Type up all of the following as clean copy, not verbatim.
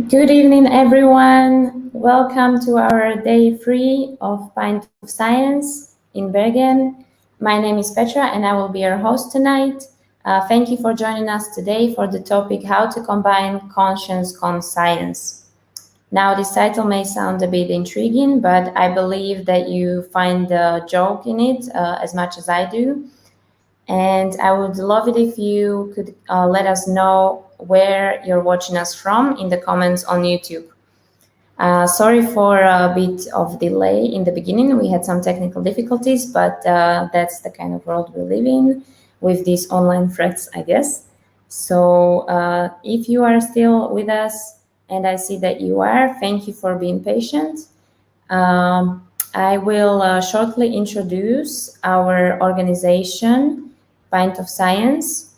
Good evening, everyone. Welcome to our day 3 of Pint of Science in Bergen. My name is Petra and I will be your host tonight. Thank you for joining us today for the topic How to Combine Conscience con Science. Now, this title may sound a bit intriguing, but I believe that you find the joke in it as much as I do. And I would love it if you could let us know where you're watching us from in the comments on YouTube. Sorry for a bit of delay in the beginning. We had some technical difficulties, but that's the kind of world we live in with these online threats, I guess. So if you are still with us, and I see that you are, thank you for being patient. I will shortly introduce our organization, Pint of Science.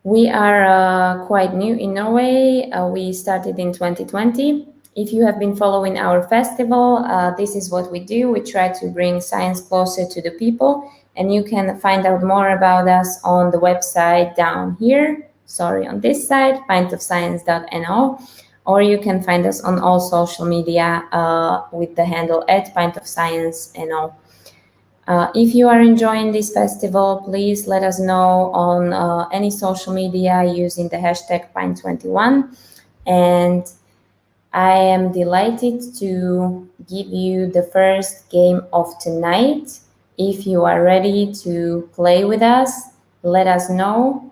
We are quite new in Norway. We started in 2020. If you have been following our festival, this is what we do. We try to bring science closer to the people, and you can find out more about us on the website down here. Sorry, on this side, pintofscience.no, or you can find us on all social media with the handle @pintofscience.no. If you are enjoying this festival, please let us know on any social media using the hashtag Pine21. And I am delighted to give you the first game of tonight. If you are ready to play with us, let us know.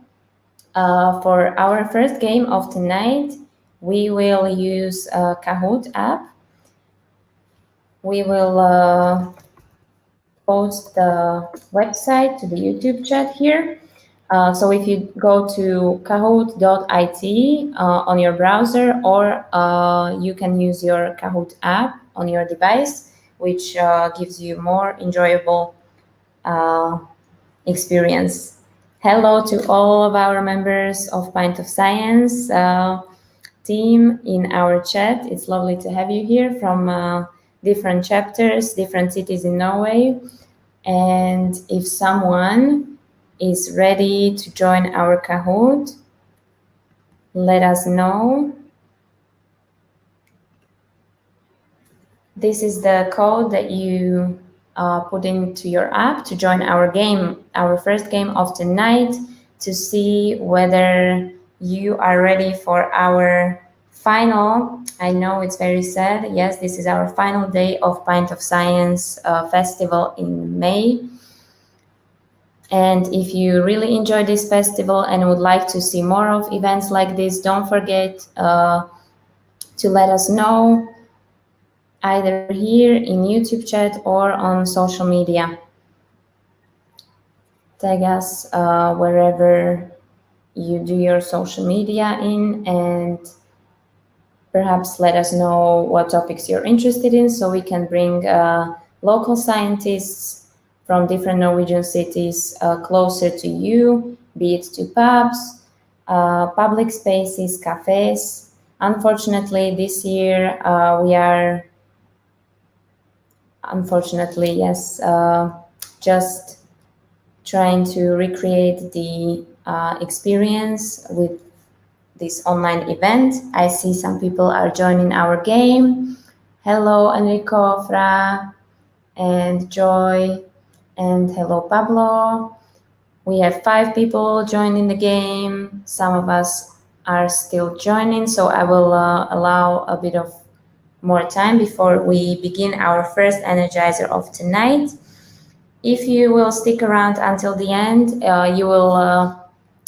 For our first game of tonight, we will use a Kahoot app. We will post the website to the YouTube chat here. So if you go to kahoot.it on your browser, or you can use your Kahoot app on your device, which gives you more enjoyable experience. Hello to all of our members of Pint of Science team in our chat. It's lovely to have you here from different chapters, different cities in Norway. And if someone is ready to join our Kahoot, let us know. This is the code that you put into your app to join our game, our first game of the night, to see whether you are ready for our final. I know it's very sad. Yes, this is our final day of Pint of Science festival in May. And if you really enjoy this festival and would like to see more of events like this, don't forget to let us know either here in YouTube chat or on social media. Tag us wherever you do your social media in, and perhaps let us know what topics you're interested in so we can bring local scientists from different Norwegian cities closer to you, be it to pubs, public spaces, cafes. Unfortunately, this year we are, yes, just trying to recreate the experience with this online event. I see some people are joining our game. Hello, Enrico, Fra, and Joy, and hello, Pablo. We have 5 people joining the game. Some of us are still joining, so I will allow a bit of more time before we begin our first energizer of tonight. If you will stick around until the end, you will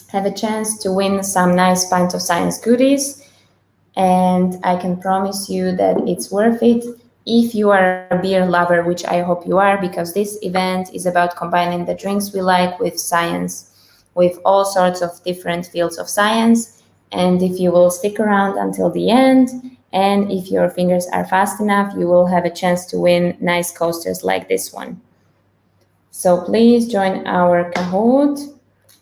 have a chance to win some nice Pint of Science goodies, and I can promise you that it's worth it if you are a beer lover, which I hope you are, because this event is about combining the drinks we like with science, with all sorts of different fields of science. And if you will stick around until the end, and if your fingers are fast enough, you will have a chance to win nice coasters like this one. So please join our Kahoot,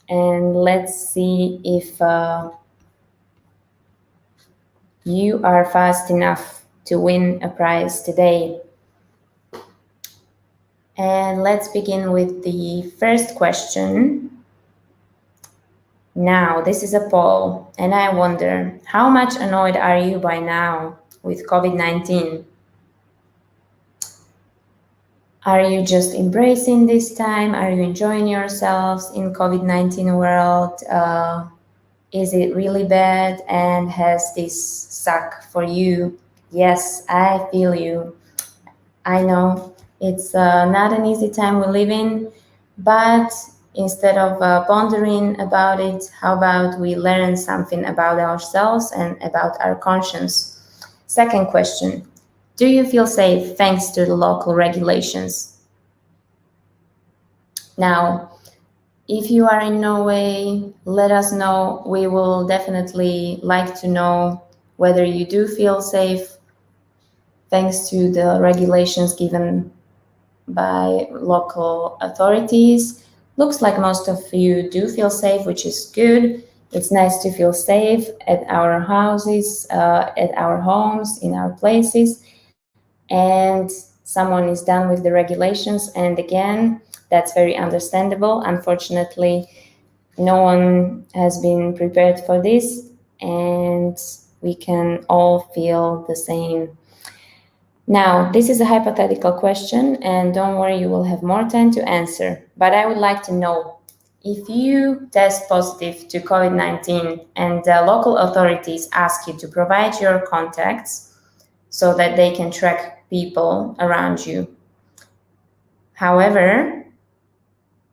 and let's see if you are fast enough to win a prize today. And let's begin with the first question. Now, this is a poll, and I wonder, how much annoyed are you by now with COVID-19? Are you just embracing this time? Are you enjoying yourselves in COVID-19 world? Is it really bad, and has this suck for you? Yes, I feel you. I know it's not an easy time we live in, but instead of pondering about it, how about we learn something about ourselves and about our conscience? Second question: do you feel safe thanks to the local regulations? Now, if you are in Norway, let us know. We will definitely like to know whether you do feel safe thanks to the regulations given by local authorities. Looks like most of you do feel safe, which is good. It's nice to feel safe at our houses, at our homes, in our places. And someone is done with the regulations. And again, that's very understandable. Unfortunately, no one has been prepared for this, and we can all feel the same. Now, this is a hypothetical question, and don't worry, you will have more time to answer. But I would like to know, if you test positive to COVID-19 and the local authorities ask you to provide your contacts so that they can track people around you. However,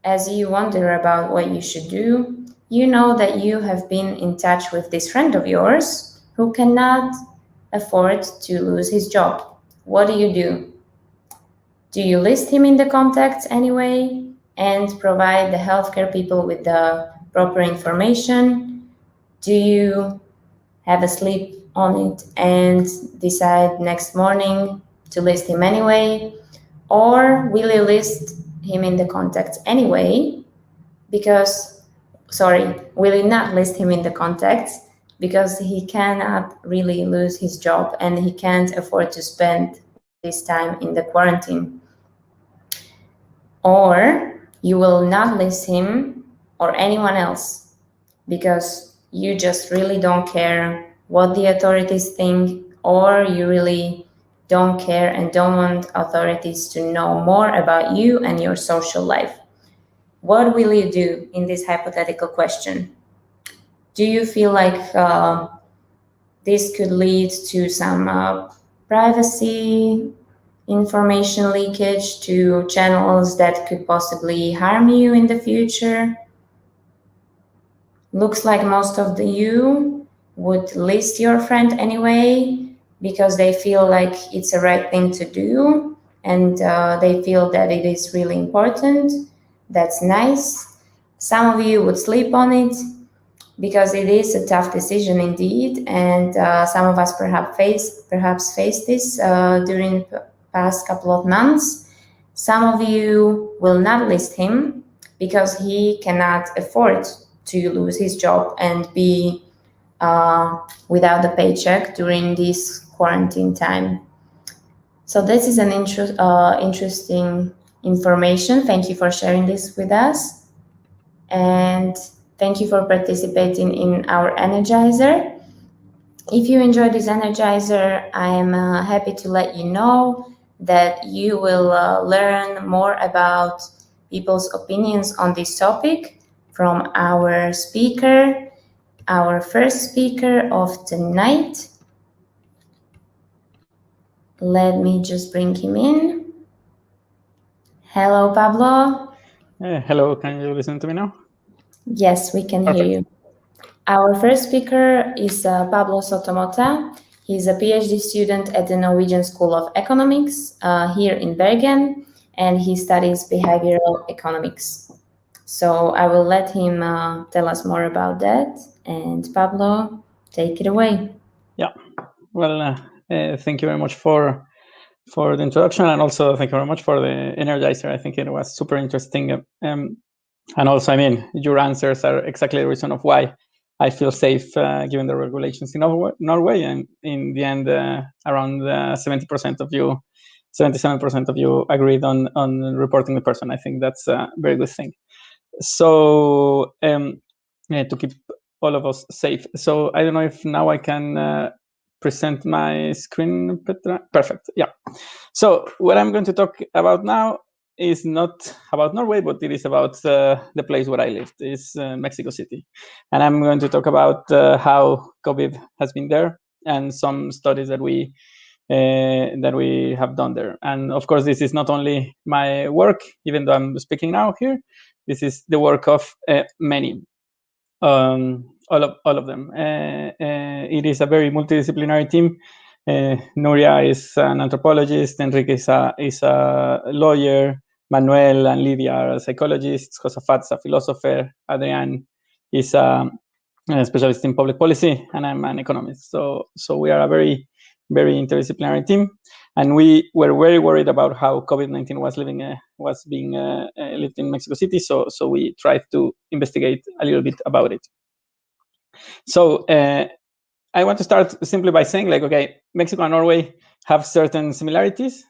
as you wonder about what you should do, you know that you have been in touch with this friend of yours who cannot afford to lose his job. What do you do? Do you list him in the contacts anyway and provide the healthcare people with the proper information? Do you have a sleep on it and decide next morning to list him anyway? Or will you list him in the contacts anyway? Will you not list him in the contacts because he cannot really lose his job and he can't afford to spend this time in the quarantine? Or you will not list him or anyone else because you just really don't care what the authorities think, or you really don't care and don't want authorities to know more about you and your social life. What will you do in this hypothetical question? Do you feel like this could lead to some privacy information leakage to channels that could possibly harm you in the future? Looks like most of you would list your friend anyway because they feel like it's a right thing to do, and they feel that it is really important. That's nice. Some of you would sleep on it because it is a tough decision indeed, and some of us perhaps face this during the past couple of months. Some of you will not list him because he cannot afford to lose his job and be without a paycheck during this quarantine time. So this is an interesting information. Thank you for sharing this with us. And thank you for participating in our Energizer. If you enjoyed this Energizer, I am happy to let you know that you will learn more about people's opinions on this topic from our speaker, our first speaker of tonight. Let me just bring him in. Hello, Pablo. Hello, can you listen to me now? Yes, we can hear you. Our first speaker is Pablo Soto Mota. He's a PhD student at the Norwegian School of Economics here in Bergen, and he studies behavioral economics. So I will let him tell us more about that. And Pablo, take it away. Yeah, well, thank you very much for the introduction, and also thank you very much for the Energizer. I think it was super interesting. And also, I mean, your answers are exactly the reason of why I feel safe given the regulations in Norway. And in the end, around 70% of you, 77% of you agreed on reporting the person. I think that's a very good thing. So to keep all of us safe. So I don't know if now I can present my screen, Petra. Perfect. Yeah. So what I'm going to talk about now is not about Norway, but it is about the place where I lived, is Mexico City. And I'm going to talk about how COVID has been there and some studies that we have done there. And of course, this is not only my work, even though I'm speaking now here. This is the work of many, all of them. It is a very multidisciplinary team. Nuria is an anthropologist, Enrique is a lawyer, Manuel and Lydia are psychologists, Josafat's a philosopher, Adrian is a specialist in public policy, and I'm an economist. So we are a very, very interdisciplinary team, and we were very worried about how COVID-19 was being lived in Mexico City. So we tried to investigate a little bit about it. So I want to start simply by saying, like, okay, Mexico and Norway have certain similarities.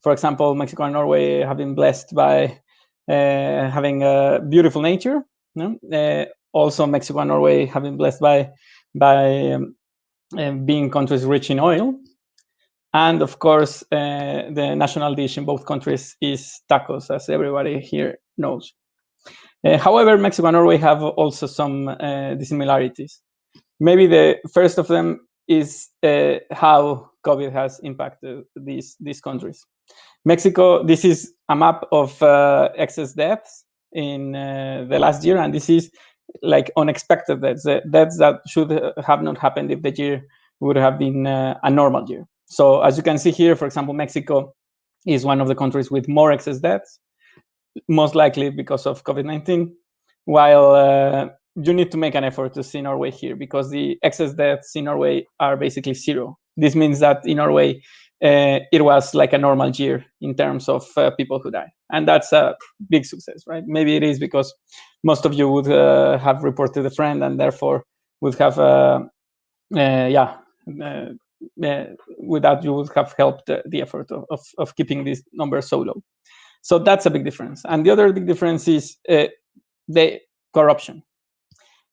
For example, Mexico and Norway have been blessed by having a beautiful nature. Also, Mexico and Norway have been blessed by being countries rich in oil. And of course, the national dish in both countries is tacos, as everybody here knows. However, Mexico and Norway have also some dissimilarities. Maybe the first of them is how COVID has impacted these countries. Mexico, this is a map of excess deaths in the last year, and this is like unexpected deaths, deaths that should have not happened if the year would have been a normal year. So as you can see here, for example, Mexico is one of the countries with more excess deaths, most likely because of COVID-19, while you need to make an effort to see Norway here, because the excess deaths in Norway are basically zero. This means that in Norway, it was like a normal year in terms of people who die. And that's a big success, right? Maybe it is because most of you would have reported a friend and therefore would have, with that you would have helped the effort of keeping this number so low. So that's a big difference. And the other big difference is the corruption.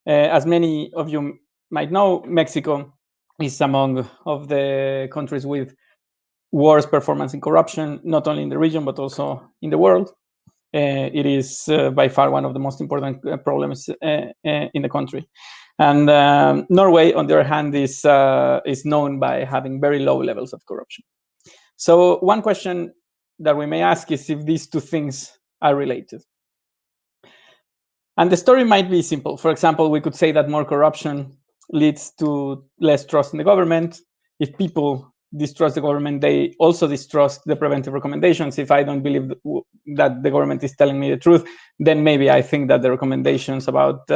As many of you might know, Mexico is among of the countries with worst performance in corruption, not only in the region, but also in the world. It is by far one of the most important problems in the country. And Norway, on the other hand, is known by having very low levels of corruption. So one question that we may ask is if these two things are related. And the story might be simple. For example, we could say that more corruption leads to less trust in the government. If people distrust the government, they also distrust the preventive recommendations. If I don't believe that the government is telling me the truth, then maybe I think that the recommendations about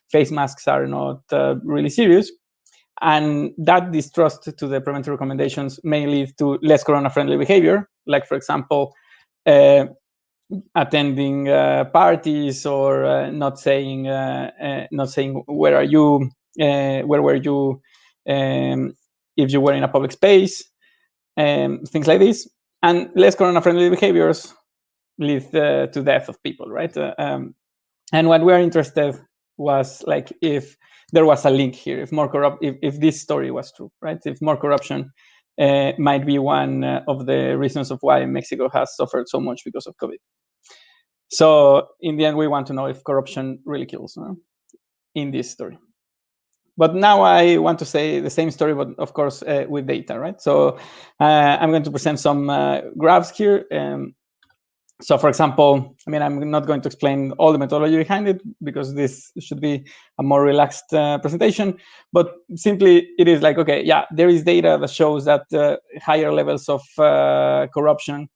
face masks are not really serious. And that distrust to the preventive recommendations may lead to less corona-friendly behavior, like, for example, attending parties or not saying where are you, where were you, if you were in a public space, things like this. And less corona-friendly behaviors lead to death of people, right? And what we are interested was like if there was a link here, if this story was true, right? If more corruption might be one of the reasons of why Mexico has suffered so much because of COVID. So in the end, we want to know if corruption really kills in this story. But now I want to say the same story, but of course with data, right? So I'm going to present some graphs here. So for example, I mean, I'm not going to explain all the methodology behind it because this should be a more relaxed presentation, but simply it is like, okay, yeah, there is data that shows that higher levels of corruption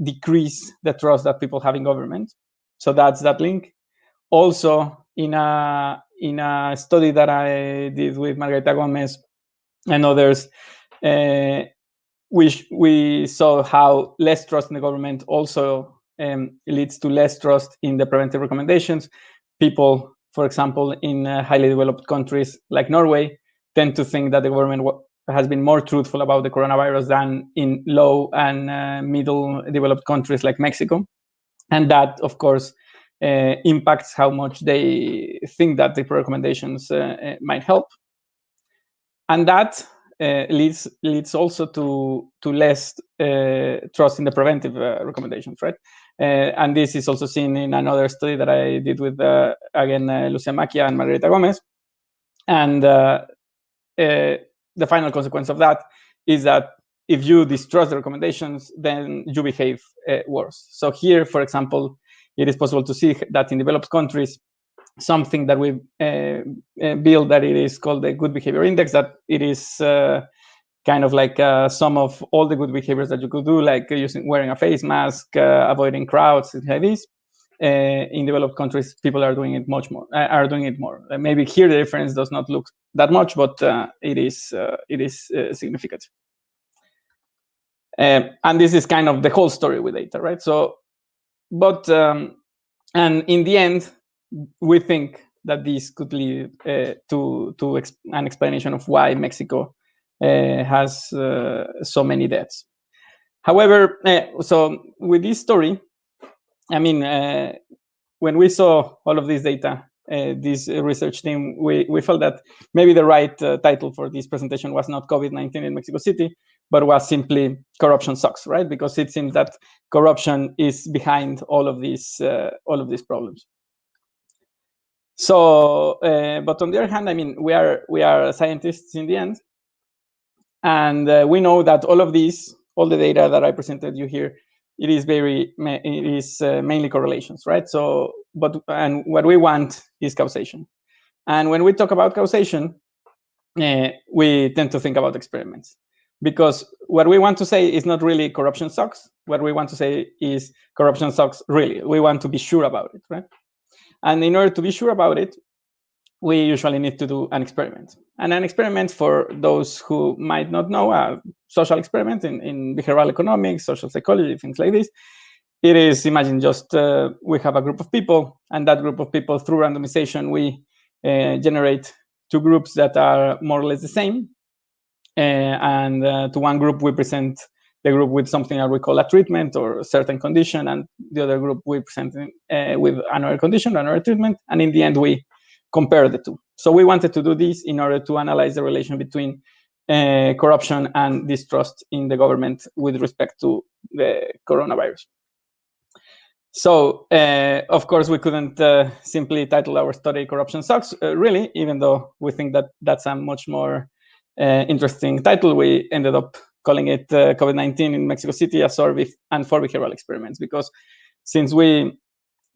decrease the trust that people have in government. So that's that link. Also, in a study that I did with Margarita Gomez and others, we saw how less trust in the government also leads to less trust in the preventive recommendations. People, for example, in highly developed countries like Norway, tend to think that the government has been more truthful about the coronavirus than in low and middle developed countries like Mexico. And that, of course, impacts how much they think that the recommendations might help. And that leads also to less trust in the preventive recommendations, right? And this is also seen in another study that I did with, again, Lucia Macchia and Margarita Gomez. And the final consequence of that is that if you distrust the recommendations, then you behave worse. So here, for example, it is possible to see that in developed countries, something that we built that it is called the Good Behavior Index, that it is kind of like sum of all the good behaviors that you could do, like wearing a face mask, avoiding crowds, things like this. In developed countries, people are doing it much more. Maybe here the difference does not look that much, but it is significant. And this is kind of the whole story with data, right? So, but and in the end, we think that this could lead to an explanation of why Mexico has so many deaths. However, so with this story, I mean, when we saw all of this data, this research team, we felt that maybe the right title for this presentation was not COVID-19 in Mexico City, but was simply corruption sucks, right? Because it seems that corruption is behind all of these problems. So, but on the other hand, I mean, we are scientists in the end, and we know that all the data that I presented you here, it is mainly correlations, right? So, and what we want is causation. And when we talk about causation, we tend to think about experiments, because what we want to say is not really corruption sucks. What we want to say is corruption sucks really. We want to be sure about it, right? And in order to be sure about it, we usually need to do an experiment. And an experiment, for those who might not know, a social experiment in behavioral economics, social psychology, things like this, it is, imagine just we have a group of people, and that group of people, through randomization, we generate two groups that are more or less the same. And to one group, we present the group with something that we call a treatment or a certain condition, and the other group we present with another condition, another treatment, and in the end, we compare the two. So we wanted to do this in order to analyze the relation between corruption and distrust in the government with respect to the coronavirus. So, of course, we couldn't simply title our study "Corruption Sucks," really, even though we think that that's a much more interesting title. We ended up calling it COVID-19 in Mexico City, a survey and 4 behavioral experiments, because since we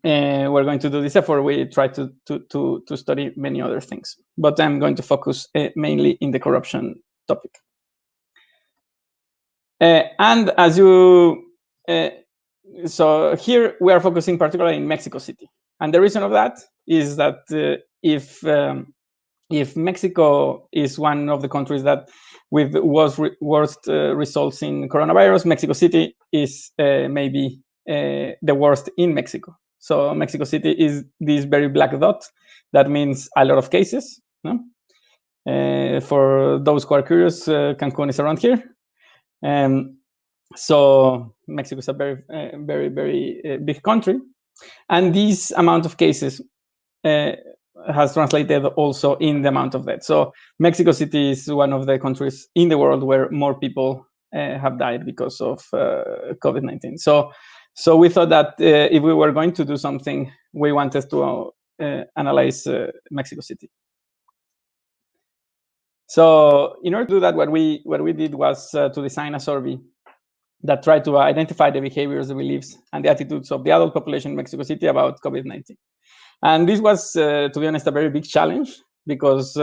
we're going to do this effort, we try to study many other things. But I'm going to focus mainly in the corruption topic. And as you, so here we are focusing particularly in Mexico City. And the reason of that is that if Mexico is one of the countries that with worst results in coronavirus, Mexico City is maybe the worst in Mexico. So Mexico City is this very black dot. That means a lot of cases. No? For those who are curious, Cancun is around here. So Mexico is a very, very, very big country. And this amount of cases has translated also in the amount of deaths. So Mexico City is one of the countries in the world where more people have died because of COVID-19. So we thought that if we were going to do something, we wanted to analyze Mexico City. So in order to do that, what we did was to design a survey that tried to identify the behaviors, the beliefs, and the attitudes of the adult population in Mexico City about COVID-19. And this was, to be honest, a very big challenge, because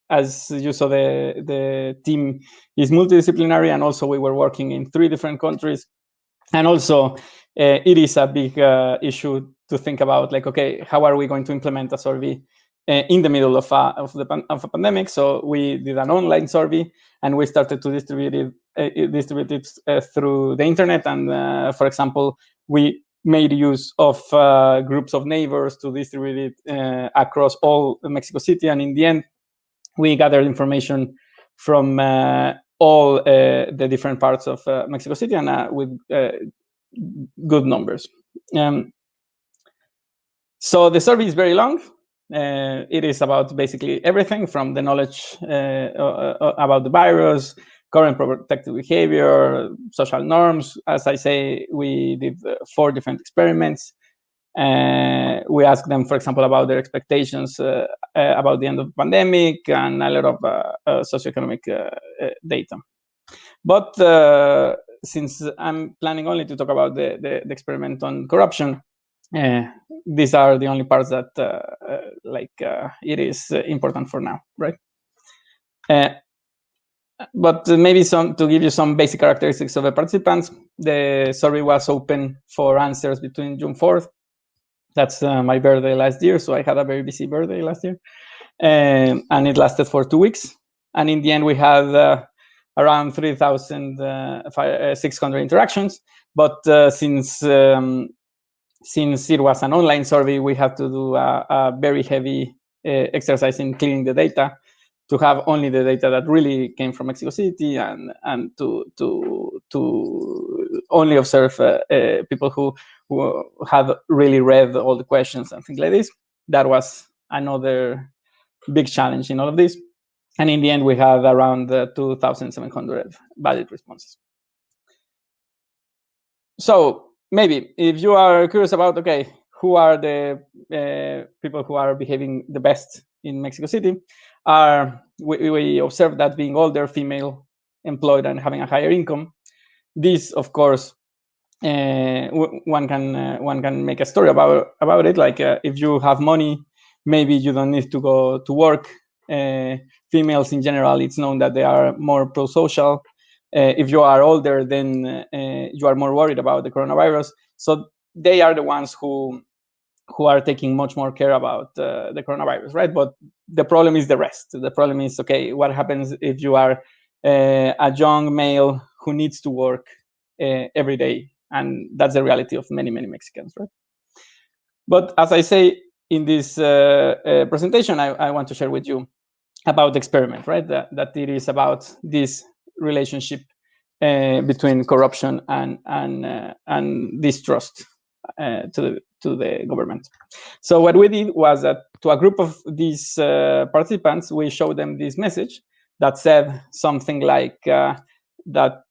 as you saw, the team is multidisciplinary, and also we were working in 3 different countries. And also, it is a big issue to think about, like, okay, how are we going to implement a survey in the middle of a pandemic? So we did an online survey, and we started to distribute it through the internet. And for example, we made use of groups of neighbors to distribute it across all Mexico City. And in the end, we gathered information from all the different parts of Mexico City, and with good numbers. So the survey is very long. It is about basically everything from the knowledge about the virus, current protective behavior, social norms. As I say, we did 4 different experiments. We asked them, for example, about their expectations about the end of the pandemic and a lot of socioeconomic data. But since I'm planning only to talk about the experiment on corruption, these are the only parts that it is important for now, right? But maybe to give you some basic characteristics of the participants. The survey was open for answers between June 4th. That's my birthday last year, so I had a very busy birthday last year. And it lasted for 2 weeks. And in the end, we had around 3,600 interactions. But since it was an online survey, we had to do a very heavy exercise in cleaning the data to have only the data that really came from Mexico City, and to only observe people who had really read all the questions and things like this. That was another big challenge in all of this. And in the end, we had around 2,700 valid responses. So maybe if you are curious about, okay, who are the people who are behaving the best in Mexico City, we observed that being older, female, employed, and having a higher income. This, of course, one can make a story about it. Like if you have money, maybe you don't need to go to work. Females in general, it's known that they are more pro-social. If you are older, then you are more worried about the coronavirus. So they are the ones who are taking much more care about the coronavirus, right? But the problem is the rest. The problem is, okay, what happens if you are a young male who needs to work every day? And that's the reality of many, many Mexicans, right? But as I say in this presentation, I want to share with you about the experiment, right? That it is about this relationship between corruption and distrust to the government. So what we did was that to a group of these participants, we showed them this message that said something like that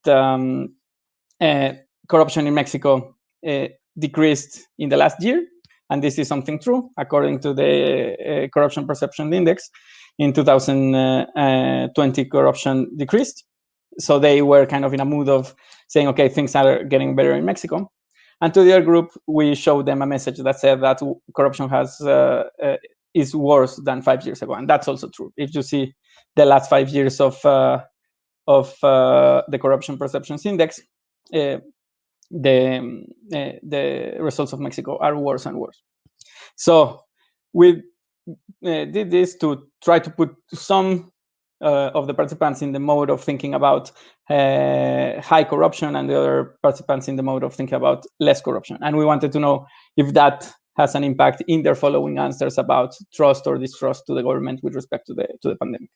corruption in Mexico decreased in the last year. And this is something true, according to the Corruption Perception Index. In 2020, corruption decreased. So they were kind of in a mood of saying, okay, things are getting better in Mexico. And to the other group, we showed them a message that said that corruption is worse than 5 years ago. And that's also true. If you see the last 5 years of the Corruption Perceptions Index, the results of Mexico are worse and worse. So we did this to try to put some of the participants in the mode of thinking about high corruption, and the other participants in the mode of thinking about less corruption. And we wanted to know if that has an impact in their following answers about trust or distrust to the government with respect to the pandemic.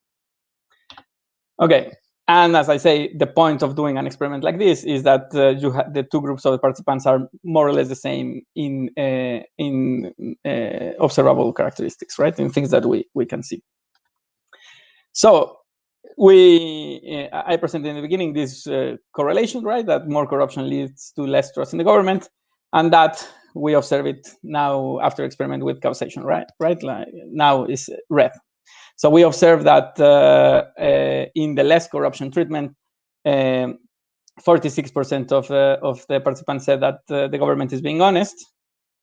Okay. And as I say, the point of doing an experiment like this is that the two groups of the participants are more or less the same in observable characteristics, right? In things that we can see. So I presented in the beginning this correlation, right? That more corruption leads to less trust in the government, and that we observe it now after experiment with causation, right? Like now is red. So we observe that in the less corruption treatment, 46% of the participants said that the government is being honest,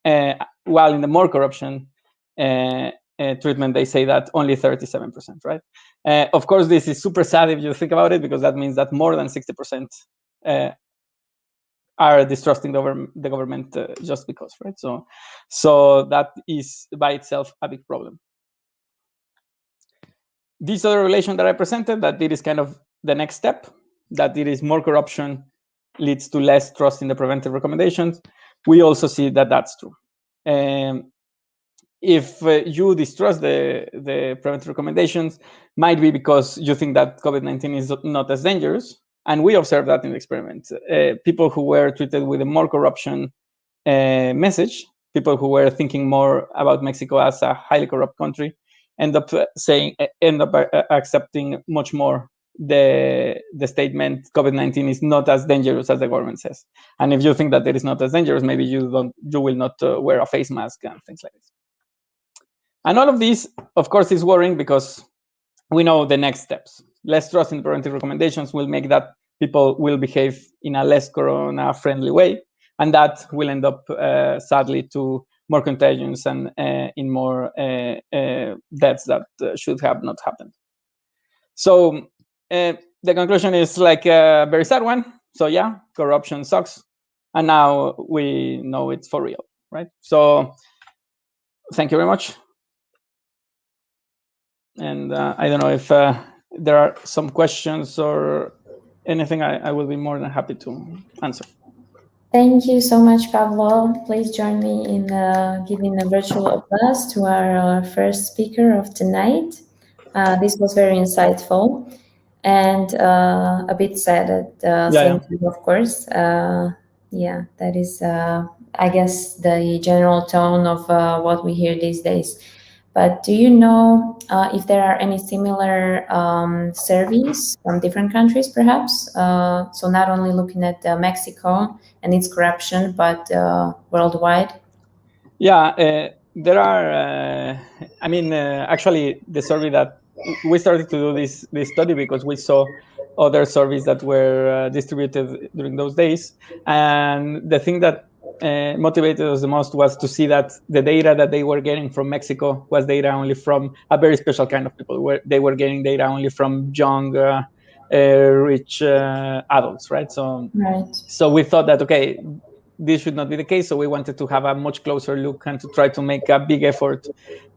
while in the more corruption treatment, they say that only 37%, right? Of course, this is super sad if you think about it, because that means that more than 60% are distrusting the government just because, right? So that is by itself a big problem. This other relation that I presented, that it is kind of the next step, that it is more corruption leads to less trust in the preventive recommendations. We also see that that's true. If you distrust the preventive recommendations, might be because you think that COVID-19 is not as dangerous. And we observed that in the experiment. People who were treated with a more corruption message people who were thinking more about Mexico as a highly corrupt country end up accepting much more the statement COVID-19 is not as dangerous as the government says. And if you think that it is not as dangerous, maybe you will not wear a face mask and things like this. And all of this, of course, is worrying because we know the next steps. Less trust in preventive recommendations will make that people will behave in a less corona-friendly way, and that will end up, sadly, to more contagions and in more deaths that should have not happened. So the conclusion is like a very sad one. So yeah, corruption sucks, and now we know it's for real, right? So thank you very much. And I don't know if there are some questions or anything. I will be more than happy to answer. Thank you so much, Pablo. Please join me in giving a virtual applause to our first speaker of tonight. This was very insightful and a bit sad at the same time, of course. Yeah, that is, I guess, the general tone of what we hear these days. But do you know if there are any similar surveys from different countries, perhaps? So not only looking at Mexico and its corruption, but worldwide? Yeah, there are. I mean, actually, the survey that we started to do this study because we saw other surveys that were distributed during those days, and the thing that motivated us the most was to see that the data that they were getting from Mexico was data only from a very special kind of people, where they were getting data only from young, rich adults, right? So we thought that, okay, this should not be the case. So we wanted to have a much closer look and to try to make a big effort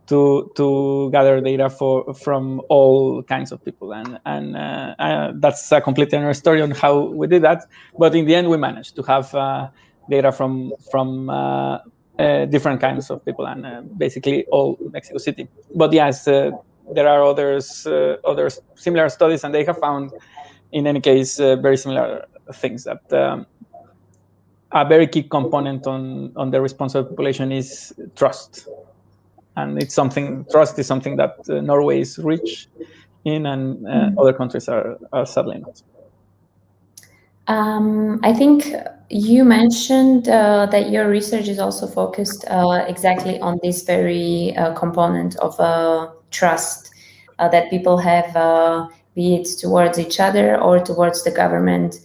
to gather data from all kinds of people. And that's a completely another story on how we did that. But in the end, we managed to have data from different kinds of people and basically all Mexico City. But yes, there are other similar studies, and they have found, in any case, very similar things, that a very key component on the responsible population is trust. And trust is something that Norway is rich in, and other countries are sadly not. I think you mentioned that your research is also focused exactly on this very component of trust that people have, be it towards each other or towards the government.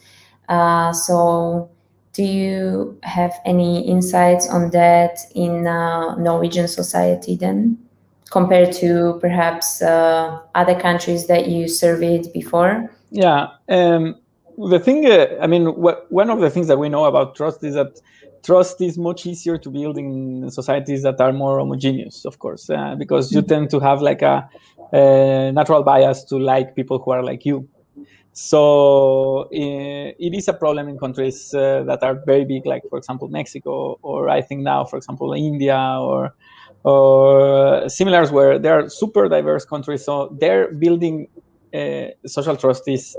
So do you have any insights on that in Norwegian society then, compared to perhaps other countries that you surveyed before? Yeah. The thing, I mean, one of the things that we know about trust is that trust is much easier to build in societies that are more homogeneous, of course, because you tend to have like a natural bias to like people who are like you. So it is a problem in countries that are very big, like, for example, Mexico, or I think now, for example, India, or similars, where they are super diverse countries. So they're building social trust is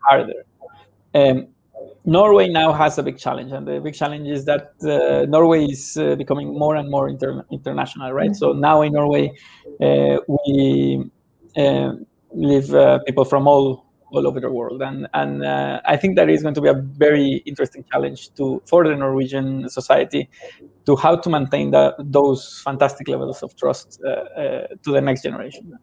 harder. Norway now has a big challenge, and the big challenge is that Norway is becoming more and more international, right? So now in Norway, we live people from all over the world, and I think that is going to be a very interesting challenge for the Norwegian society, to how to maintain those fantastic levels of trust to the next generation.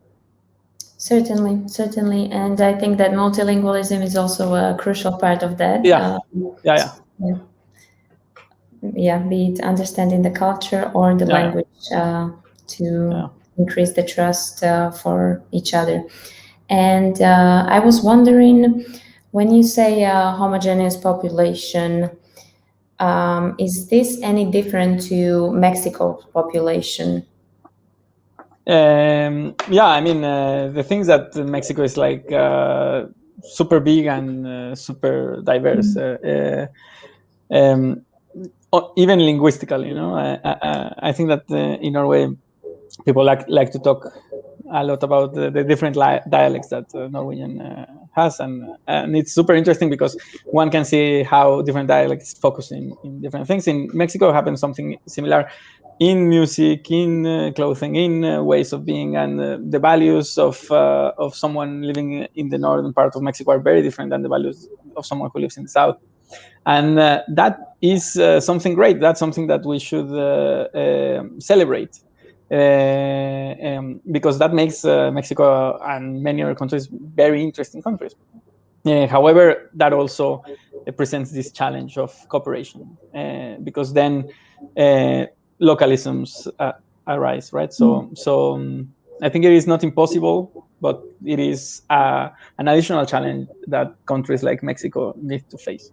Certainly, and I think that multilingualism is also a crucial part of that. Yeah, be it understanding the culture or the language to increase the trust for each other. And I was wondering, when you say homogeneous population, is this any different to Mexico's population? Yeah, I mean, the things that Mexico is like super big and super diverse, even linguistically, you know. I think that in Norway, people like to talk a lot about the different dialects that Norwegian has, and it's super interesting because one can see how different dialects focus in different things. In Mexico happens something similar in music, in clothing, in ways of being, and the values of someone living in the northern part of Mexico are very different than the values of someone who lives in the south. And that is something great. That's something that we should celebrate, because that makes Mexico and many other countries very interesting countries. However, that also presents this challenge of cooperation, because then localisms arise, right? So I think it is not impossible, but it is an additional challenge that countries like Mexico need to face.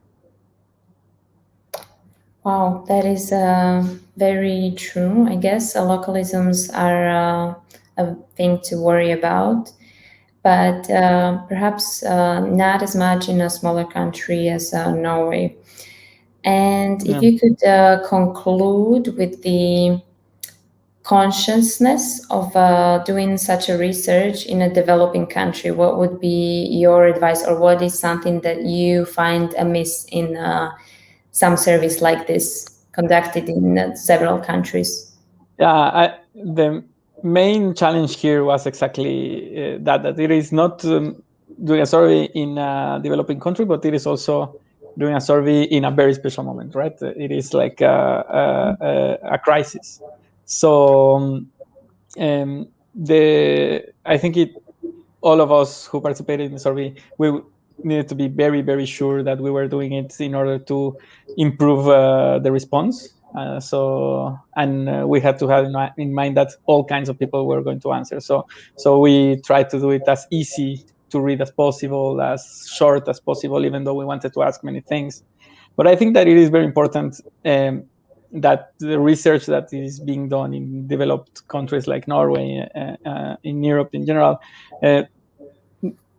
Wow, that is very true. I guess localisms are a thing to worry about, but perhaps not as much in a smaller country as Norway. And if you could conclude with the consciousness of doing such a research in a developing country, what would be your advice, or what is something that you find amiss in some service like this conducted in several countries? Yeah, the main challenge here was exactly that it is not doing a survey in a developing country, but it is also doing a survey in a very special moment, right? It is like a crisis. So I think all of us who participated in the survey, we needed to be very, very sure that we were doing it in order to improve the response. We had to have in mind that all kinds of people were going to answer. So we tried to do it as easy to read as possible, as short as possible, even though we wanted to ask many things. But I think that it is very important that the research that is being done in developed countries like Norway, in Europe in general,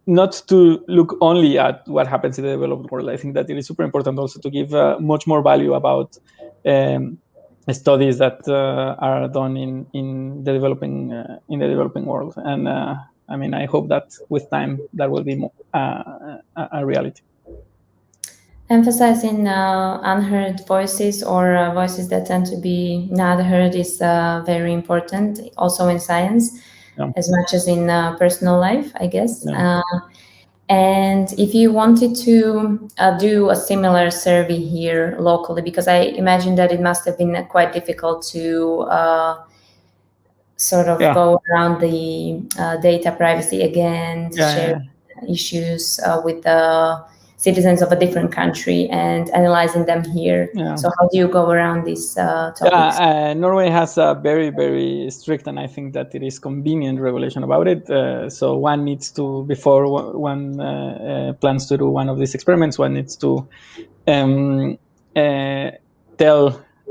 not to look only at what happens in the developed world. I think that it is super important also to give much more value about studies that are done in the developing world. And I mean, I hope that with time that will be more, a reality. Emphasizing unheard voices, or voices that tend to be not heard, is very important, also in science, as much as in personal life, I guess. And if you wanted to do a similar survey here locally, because I imagine that it must have been quite difficult to sort of go around the data privacy again, share issues with the citizens of a different country and analyzing them here. So how do you go around these topics? Norway has a very, very strict, and I think that it is convenient regulation about it. So one needs to, before one plans to do one of these experiments, one needs to tell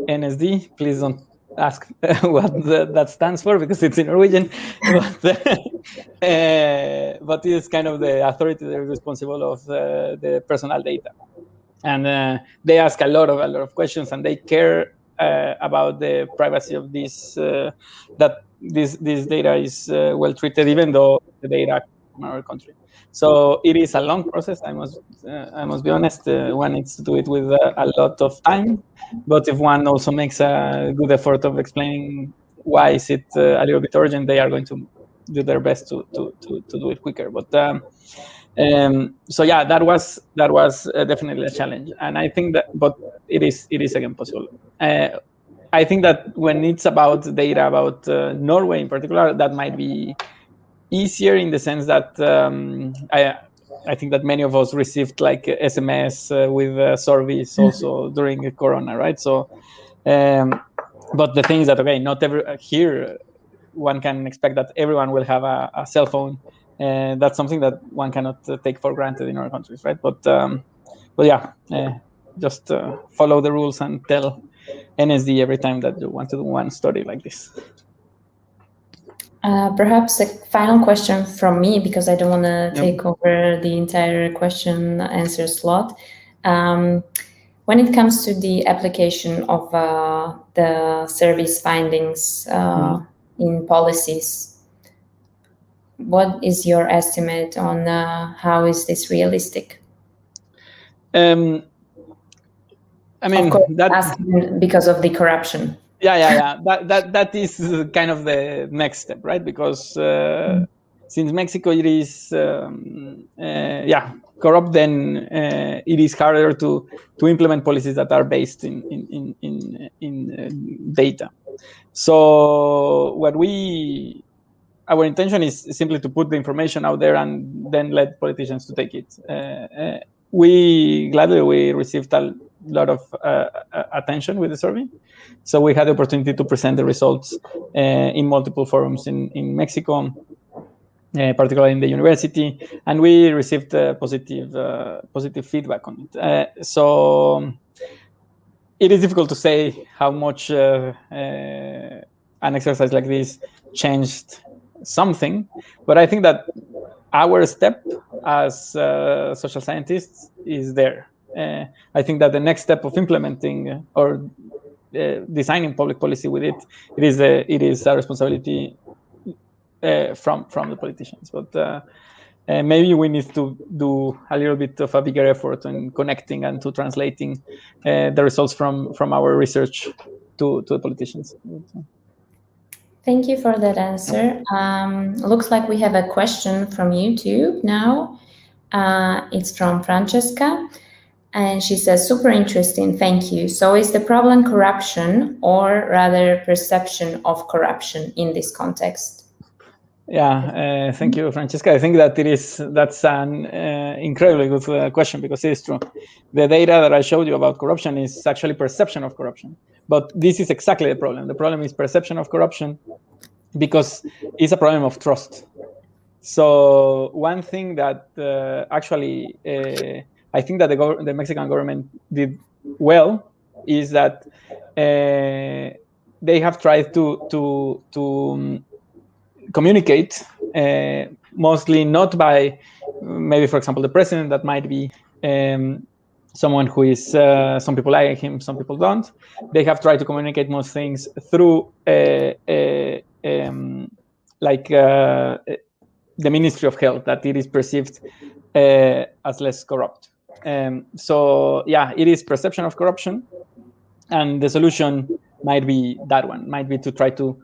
NSD, please don't ask what that stands for, because it's in Norwegian, but it is kind of the authority that is responsible of the personal data. And they ask a lot of questions, and they care about the privacy of this, that this data is well treated, even though the data from our country. So it is a long process. I must be honest. One needs to do it with a lot of time, but if one also makes a good effort of explaining why is it a little bit urgent, they are going to do their best to do it quicker. But so yeah, that was definitely a challenge, and I think that, but it is again possible. I think that when it's about data about Norway in particular, that might be easier in the sense that I think that many of us received like SMS with surveys also during Corona, right? So, but the thing is that not here one can expect that everyone will have a cell phone. That's something that one cannot take for granted in our countries, right? But yeah, just follow the rules and tell NSD every time that you want to do one study like this. Perhaps a final question from me, because I don't want to take over the entire question answer slot. When it comes to the application of the service findings in policies, what is your estimate on how is this realistic? I mean, of course, asking because of the corruption. Yeah. That is kind of the next step, right? Because since Mexico it is corrupt, then it is harder to implement policies that are based in data. So our intention is simply to put the information out there and then let politicians to take it. We gladly received a lot of attention with the survey. So we had the opportunity to present the results in multiple forums in Mexico, particularly in the university, and we received positive feedback on it. So it is difficult to say how much an exercise like this changed something, but I think that our step as social scientists is there. I think that the next step of implementing or designing public policy with it is a responsibility from the politicians. But maybe we need to do a little bit of a bigger effort in connecting and to translating the results from our research to the politicians. Thank you for that answer. Looks like we have a question from YouTube now. It's from Francesca. And she says, super interesting, thank you. So is the problem corruption or rather perception of corruption in this context? Yeah, thank you, Francesca. I think that that's an incredibly good question, because it is true. The data that I showed you about corruption is actually perception of corruption. But this is exactly the problem. The problem is perception of corruption because it's a problem of trust. So one thing that actually I think that the Mexican government did well is that they have tried to communicate, mostly not by maybe, for example, the president, that might be someone who is, some people like him, some people don't. They have tried to communicate most things through the Ministry of Health, that it is perceived as less corrupt. So yeah, it is perception of corruption, and the solution might be that one, might be to try to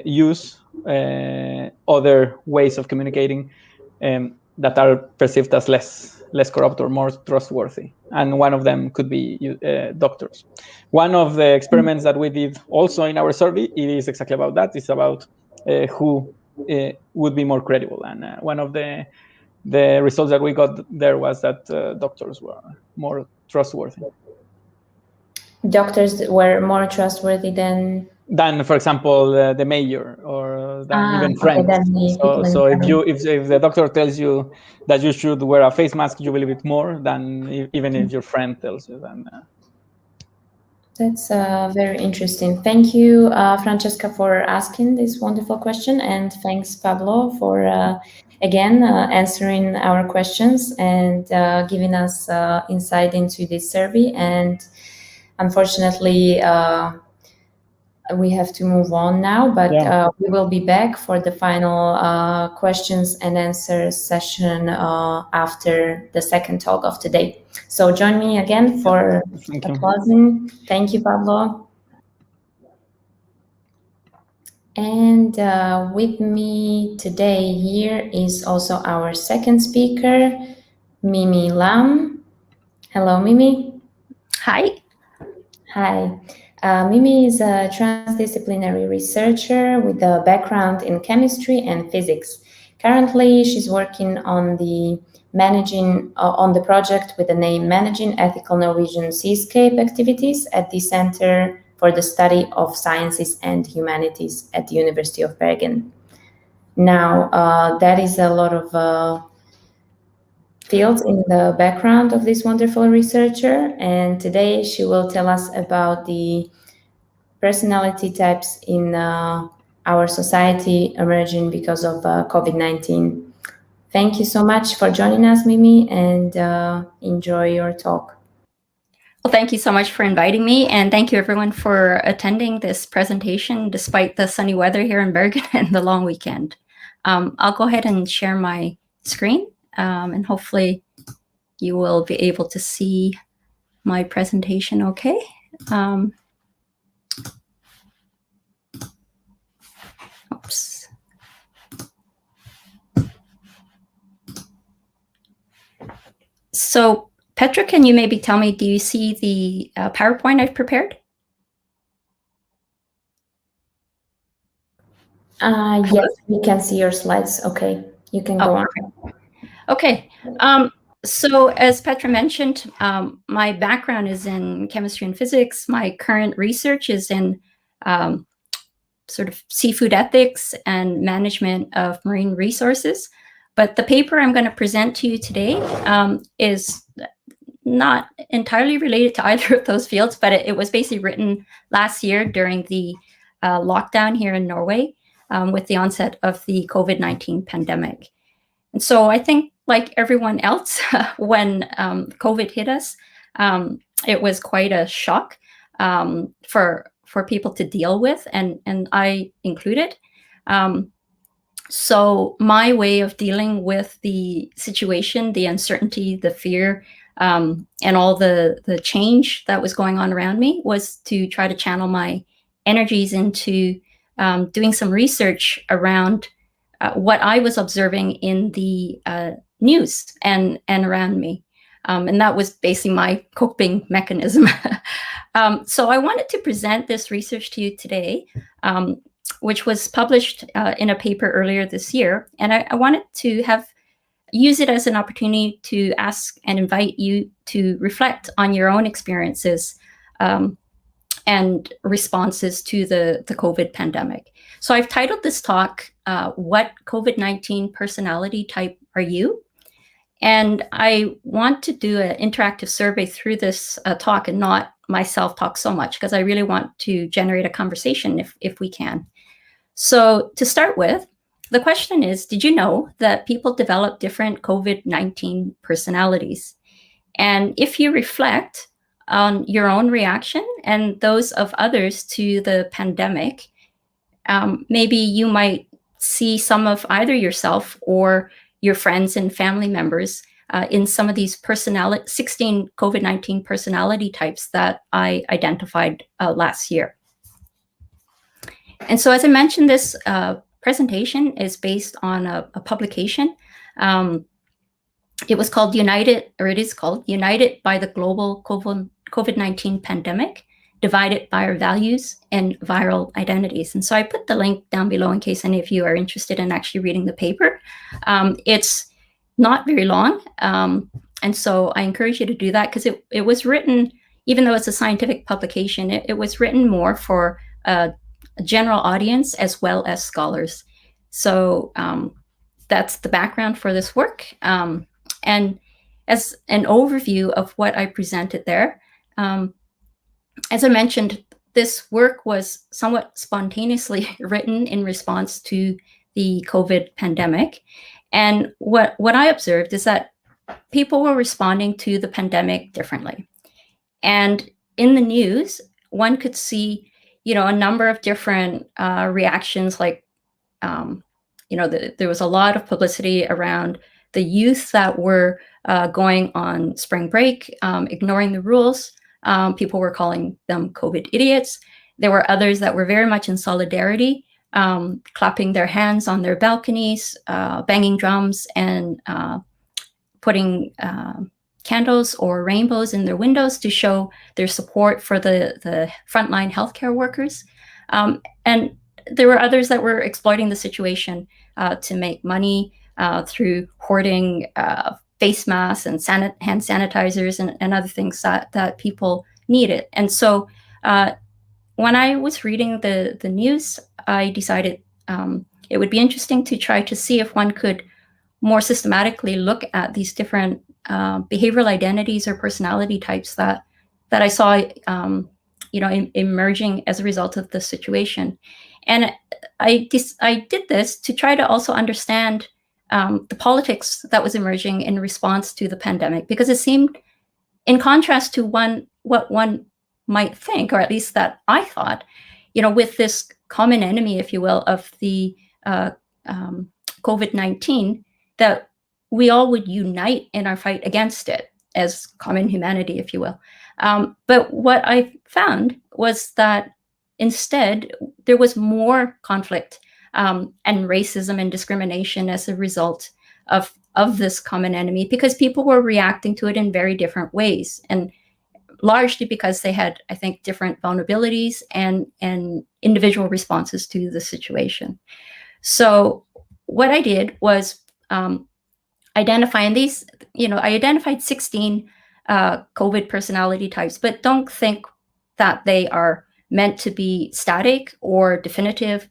use other ways of communicating that are perceived as less corrupt or more trustworthy. And one of them could be doctors. One of the experiments that we did also in our survey, it is exactly about that. It's about who would be more credible. And one of the results that we got there was that doctors were more trustworthy. Doctors were more trustworthy than, for example, the mayor, or than even friends. Okay, so if the doctor tells you that you should wear a face mask, you believe it more than even if your friend tells you. That's very interesting. Thank you, Francesca, for asking this wonderful question, and thanks, Pablo, for again answering our questions and giving us insight into this survey. And unfortunately, we have to move on now, but we will be back for the final questions and answers session after the second talk of today. So join me again for closing. Thank you, Pablo. And with me today here is also our second speaker, Mimi Lam. Hello, Mimi. Hi. Hi. Mimi is a transdisciplinary researcher with a background in chemistry and physics. Currently, she's working on the project with the name Managing Ethical Norwegian Seascape Activities at the Center for the Study of Sciences and Humanities at the University of Bergen. Now, that is a lot of fields in the background of this wonderful researcher, and today she will tell us about the personality types in our society emerging because of COVID-19. Thank you so much for joining us, Mimi, and enjoy your talk. Well, thank you so much for inviting me, and thank you everyone for attending this presentation despite the sunny weather here in Bergen and the long weekend. I'll go ahead and share my screen, and hopefully you will be able to see my presentation okay. Oops. So Petra, can you maybe tell me, do you see the PowerPoint I've prepared? Yes, we can see your slides. Okay, you can go on. Okay. So as Petra mentioned, my background is in chemistry and physics. My current research is in sort of seafood ethics and management of marine resources. But the paper I'm going to present to you today is not entirely related to either of those fields, but it was basically written last year during the lockdown here in Norway with the onset of the COVID-19 pandemic. And so I think, like everyone else, when COVID hit us, it was quite a shock for people to deal with, and I included. So my way of dealing with the situation, the uncertainty, the fear, and all the change that was going on around me was to try to channel my energies into doing some research around what I was observing in the news and around me. And that was basically my coping mechanism. So I wanted to present this research to you today, which was published in a paper earlier this year. And I wanted to use it as an opportunity to ask and invite you to reflect on your own experiences and responses to the COVID pandemic. So I've titled this talk, What COVID-19 Personality Type Are You? And I want to do an interactive survey through this talk and not myself talk so much, because I really want to generate a conversation if we can. So to start with, the question is, did you know that people develop different COVID-19 personalities? And if you reflect on your own reaction and those of others to the pandemic, maybe you might see some of either yourself or your friends and family members in some of these 16 COVID-19 personality types that I identified last year. And so, as I mentioned, this presentation is based on a publication. It is called United by the Global COVID-19 Pandemic, Divided by Our Values and Viral Identities. And so I put the link down below in case any of you are interested in actually reading the paper. It's not very long. And so I encourage you to do that, because it was written, even though it's a scientific publication, it was written more for a general audience as well as scholars. So that's the background for this work. And as an overview of what I presented there, as I mentioned, this work was somewhat spontaneously written in response to the COVID pandemic. And what I observed is that people were responding to the pandemic differently. And in the news, one could see, a number of different reactions, like, there was a lot of publicity around the youth that were going on spring break, ignoring the rules. People were calling them COVID idiots. There were others that were very much in solidarity, clapping their hands on their balconies, banging drums, and putting candles or rainbows in their windows to show their support for the frontline healthcare workers. And there were others that were exploiting the situation to make money through hoarding face masks and hand sanitizers and other things that people needed. And so when I was reading the news, I decided it would be interesting to try to see if one could more systematically look at these different behavioral identities or personality types that I saw emerging as a result of the situation. And I did this to try to also understand the politics that was emerging in response to the pandemic, because it seemed, in contrast to what one might think, or at least that I thought, with this common enemy, if you will, of the COVID-19, that we all would unite in our fight against it as common humanity, if you will. But what I found was that instead, there was more conflict and racism and discrimination as a result of this common enemy, because people were reacting to it in very different ways, and largely because they had, I think, different vulnerabilities and individual responses to the situation. So what I did was identifying these, I identified 16 COVID personality types, but don't think that they are meant to be static or definitive.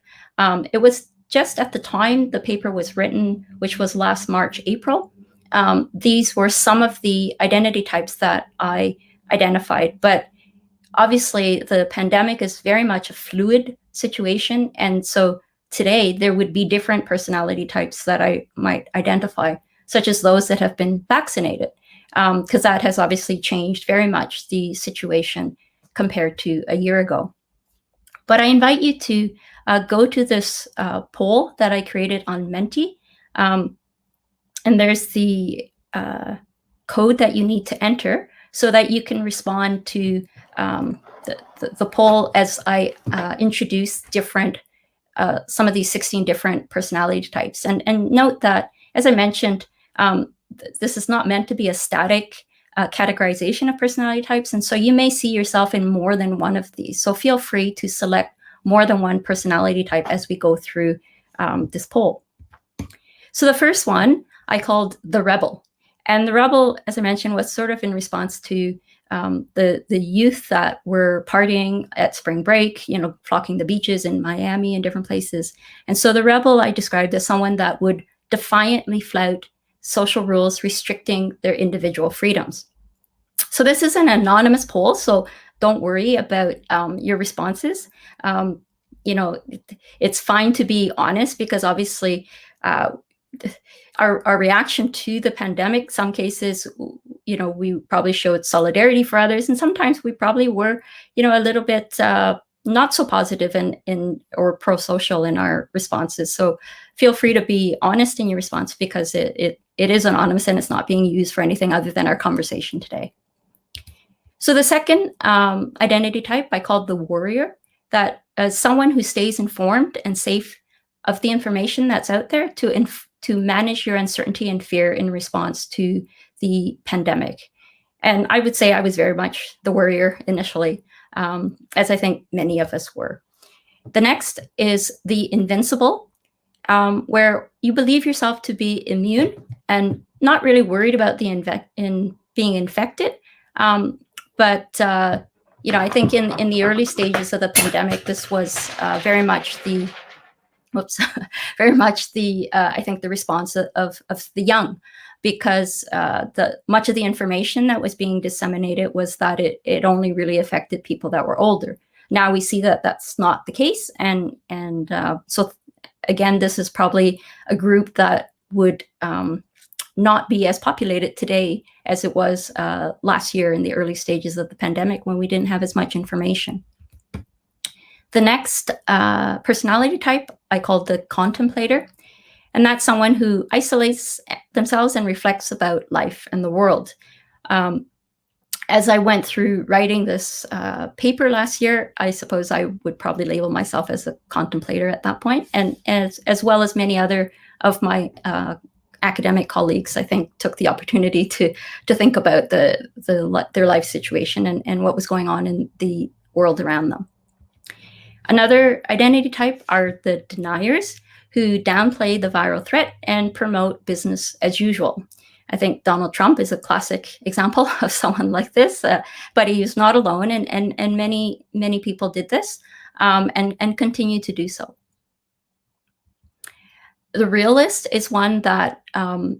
It was just at the time the paper was written, which was last March, April. These were some of the identity types that I identified, but obviously the pandemic is very much a fluid situation. And so today there would be different personality types that I might identify, such as those that have been vaccinated, because that has obviously changed very much the situation compared to a year ago. But I invite you to go to this poll that I created on Menti. And there's the code that you need to enter so that you can respond to the poll as I introduce different, some of these 16 different personality types. And note that, as I mentioned, this is not meant to be a static categorization of personality types. And so you may see yourself in more than one of these. So feel free to select more than one personality type as we go through this poll. So the first one I called the rebel. And the rebel, as I mentioned, was sort of in response to the youth that were partying at spring break, flocking the beaches in Miami and different places. And so the rebel I described as someone that would defiantly flout social rules restricting their individual freedoms. So this is an anonymous poll, so don't worry about your responses. It's fine to be honest, because obviously our reaction to the pandemic, some cases, we probably showed solidarity for others, and sometimes we probably were, a little bit not so positive or pro-social in our responses. So feel free to be honest in your response, because it is anonymous and it's not being used for anything other than our conversation today. So the second identity type I called the warrior, that as someone who stays informed and safe of the information that's out there to manage your uncertainty and fear in response to the pandemic. And I would say I was very much the warrior initially, as I think many of us were. The next is the invincible, where you believe yourself to be immune and not really worried about being infected. But I think in the early stages of the pandemic, this was very much the I think the response of the young, because much of the information that was being disseminated was that it only really affected people that were older. Now we see that that's not the case, and so again, this is probably a group that would not be as populated today as it was last year in the early stages of the pandemic, when we didn't have as much information. The next personality type I called the contemplator, and that's someone who isolates themselves and reflects about life and the world. As I went through writing this paper last year, I suppose I would probably label myself as a contemplator at that point, and as well as many other of my academic colleagues, I think, took the opportunity to think about their life situation and what was going on in the world around them. Another identity type are the deniers, who downplay the viral threat and promote business as usual. I think Donald Trump is a classic example of someone like this, but he is not alone, and many people did this and continue to do so. The realist is one that,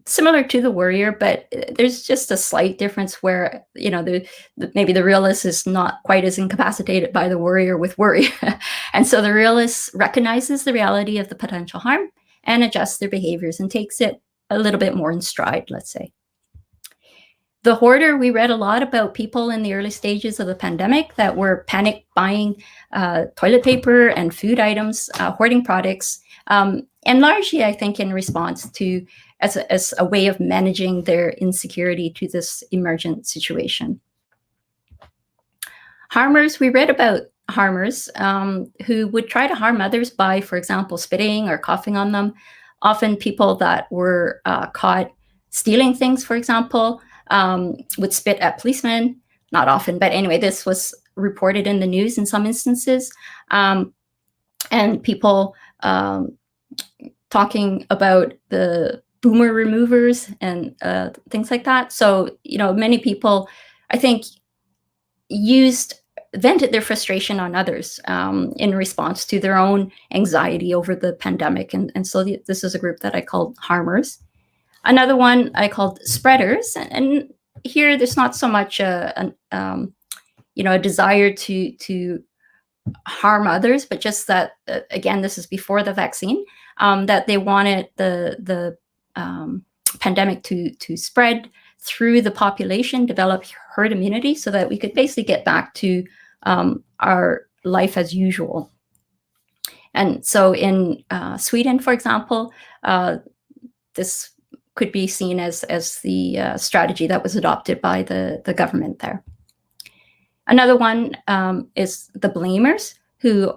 similar to the warrior, but there's just a slight difference where, maybe the realist is not quite as incapacitated by the warrior with worry. And so the realist recognizes the reality of the potential harm and adjusts their behaviors and takes it a little bit more in stride, let's say. The hoarder, we read a lot about people in the early stages of the pandemic that were panic buying toilet paper and food items, hoarding products. and largely, I think, in response to as a way of managing their insecurity to this emergent situation. Harmers, we read about harmers who would try to harm others by, for example, spitting or coughing on them. Often people that were caught stealing things, for example, would spit at policemen. Not often, but anyway, this was reported in the news in some instances. And people talking about the boomer removers and things like that. So, many people, I think, vented their frustration on others in response to their own anxiety over the pandemic. And so this is a group that I called harmers. Another one I called spreaders. And here there's not so much a desire to harm others, but just that, again, this is before the vaccine, that they wanted the pandemic to spread through the population, develop herd immunity, so that we could basically get back to our life as usual. And so in Sweden, for example, this could be seen as the strategy that was adopted by the government there. Another one is the blamers, who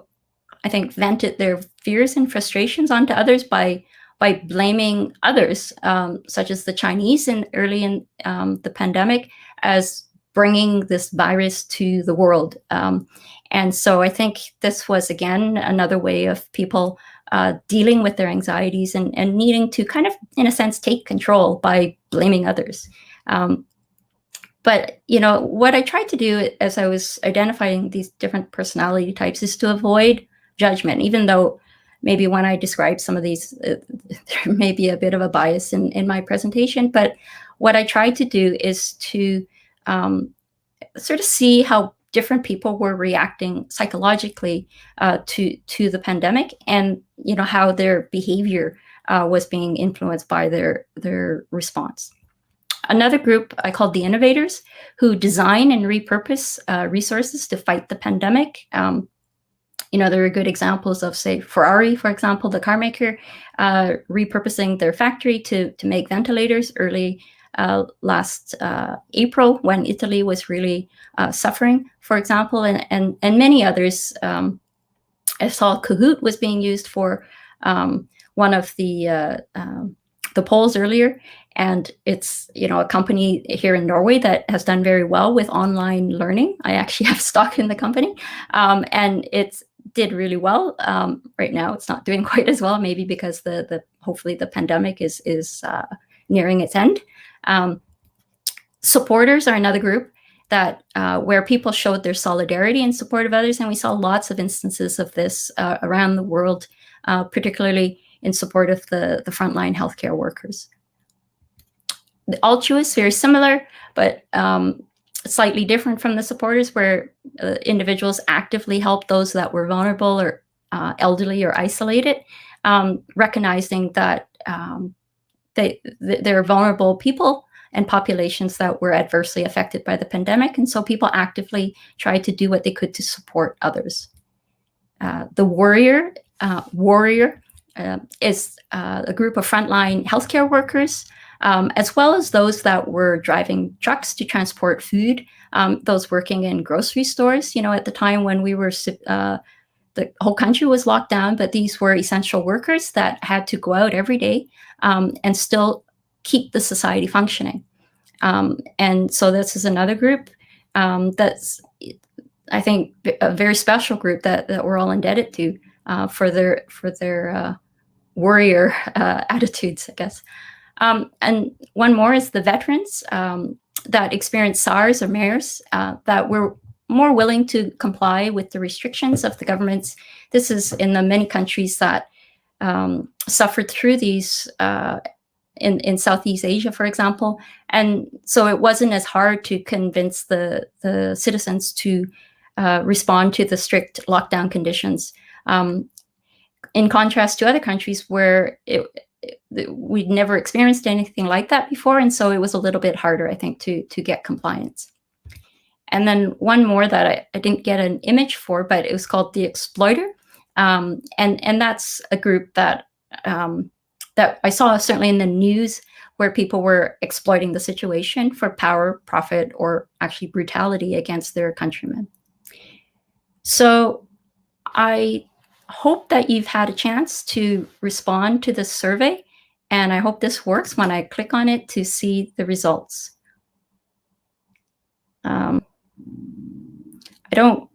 I think vented their fears and frustrations onto others by blaming others, such as the Chinese early in the pandemic, as bringing this virus to the world. And so I think this was, again, another way of people dealing with their anxieties and needing to kind of, in a sense, take control by blaming others. But, what I tried to do as I was identifying these different personality types is to avoid judgment, even though maybe when I describe some of these, there may be a bit of a bias in my presentation. But what I tried to do is to sort of see how different people were reacting psychologically to the pandemic, and how their behavior was being influenced by their response. Another group I called the innovators, who design and repurpose resources to fight the pandemic. There are good examples of, say, Ferrari, for example, the car maker, repurposing their factory to make ventilators early last April, when Italy was really suffering, for example, and many others. I saw Kahoot was being used for one of the polls earlier, and it's a company here in Norway that has done very well with online learning. I actually have stock in the company, and it's did really well. Right now, it's not doing quite as well, maybe because hopefully the pandemic is nearing its end. Supporters are another group that where people showed their solidarity in support of others, and we saw lots of instances of this around the world, particularly in support of the frontline healthcare workers. The altruists, very similar, but slightly different from the supporters, where individuals actively help those that were vulnerable or elderly or isolated, recognizing that there are vulnerable people and populations that were adversely affected by the pandemic, and so people actively tried to do what they could to support others. The warrior is a group of frontline healthcare workers, as well as those that were driving trucks to transport food, those working in grocery stores. At the time when we were, the whole country was locked down, but these were essential workers that had to go out every day and still keep the society functioning. And so this is another group that's, I think, a very special group that we're all indebted to for their warrior attitudes, I guess. And one more is the veterans that experienced SARS or MERS, that were more willing to comply with the restrictions of the governments. This is in the many countries that suffered through these in Southeast Asia, for example. And so it wasn't as hard to convince the citizens to respond to the strict lockdown conditions, in contrast to other countries where we'd never experienced anything like that before. And so it was a little bit harder, I think, to get compliance. And then one more that I didn't get an image for, but it was called the exploiter. And that's a group that that I saw certainly in the news, where people were exploiting the situation for power, profit, or actually brutality against their countrymen. So I hope that you've had a chance to respond to this survey, and I hope this works when I click on it to see the results. I don't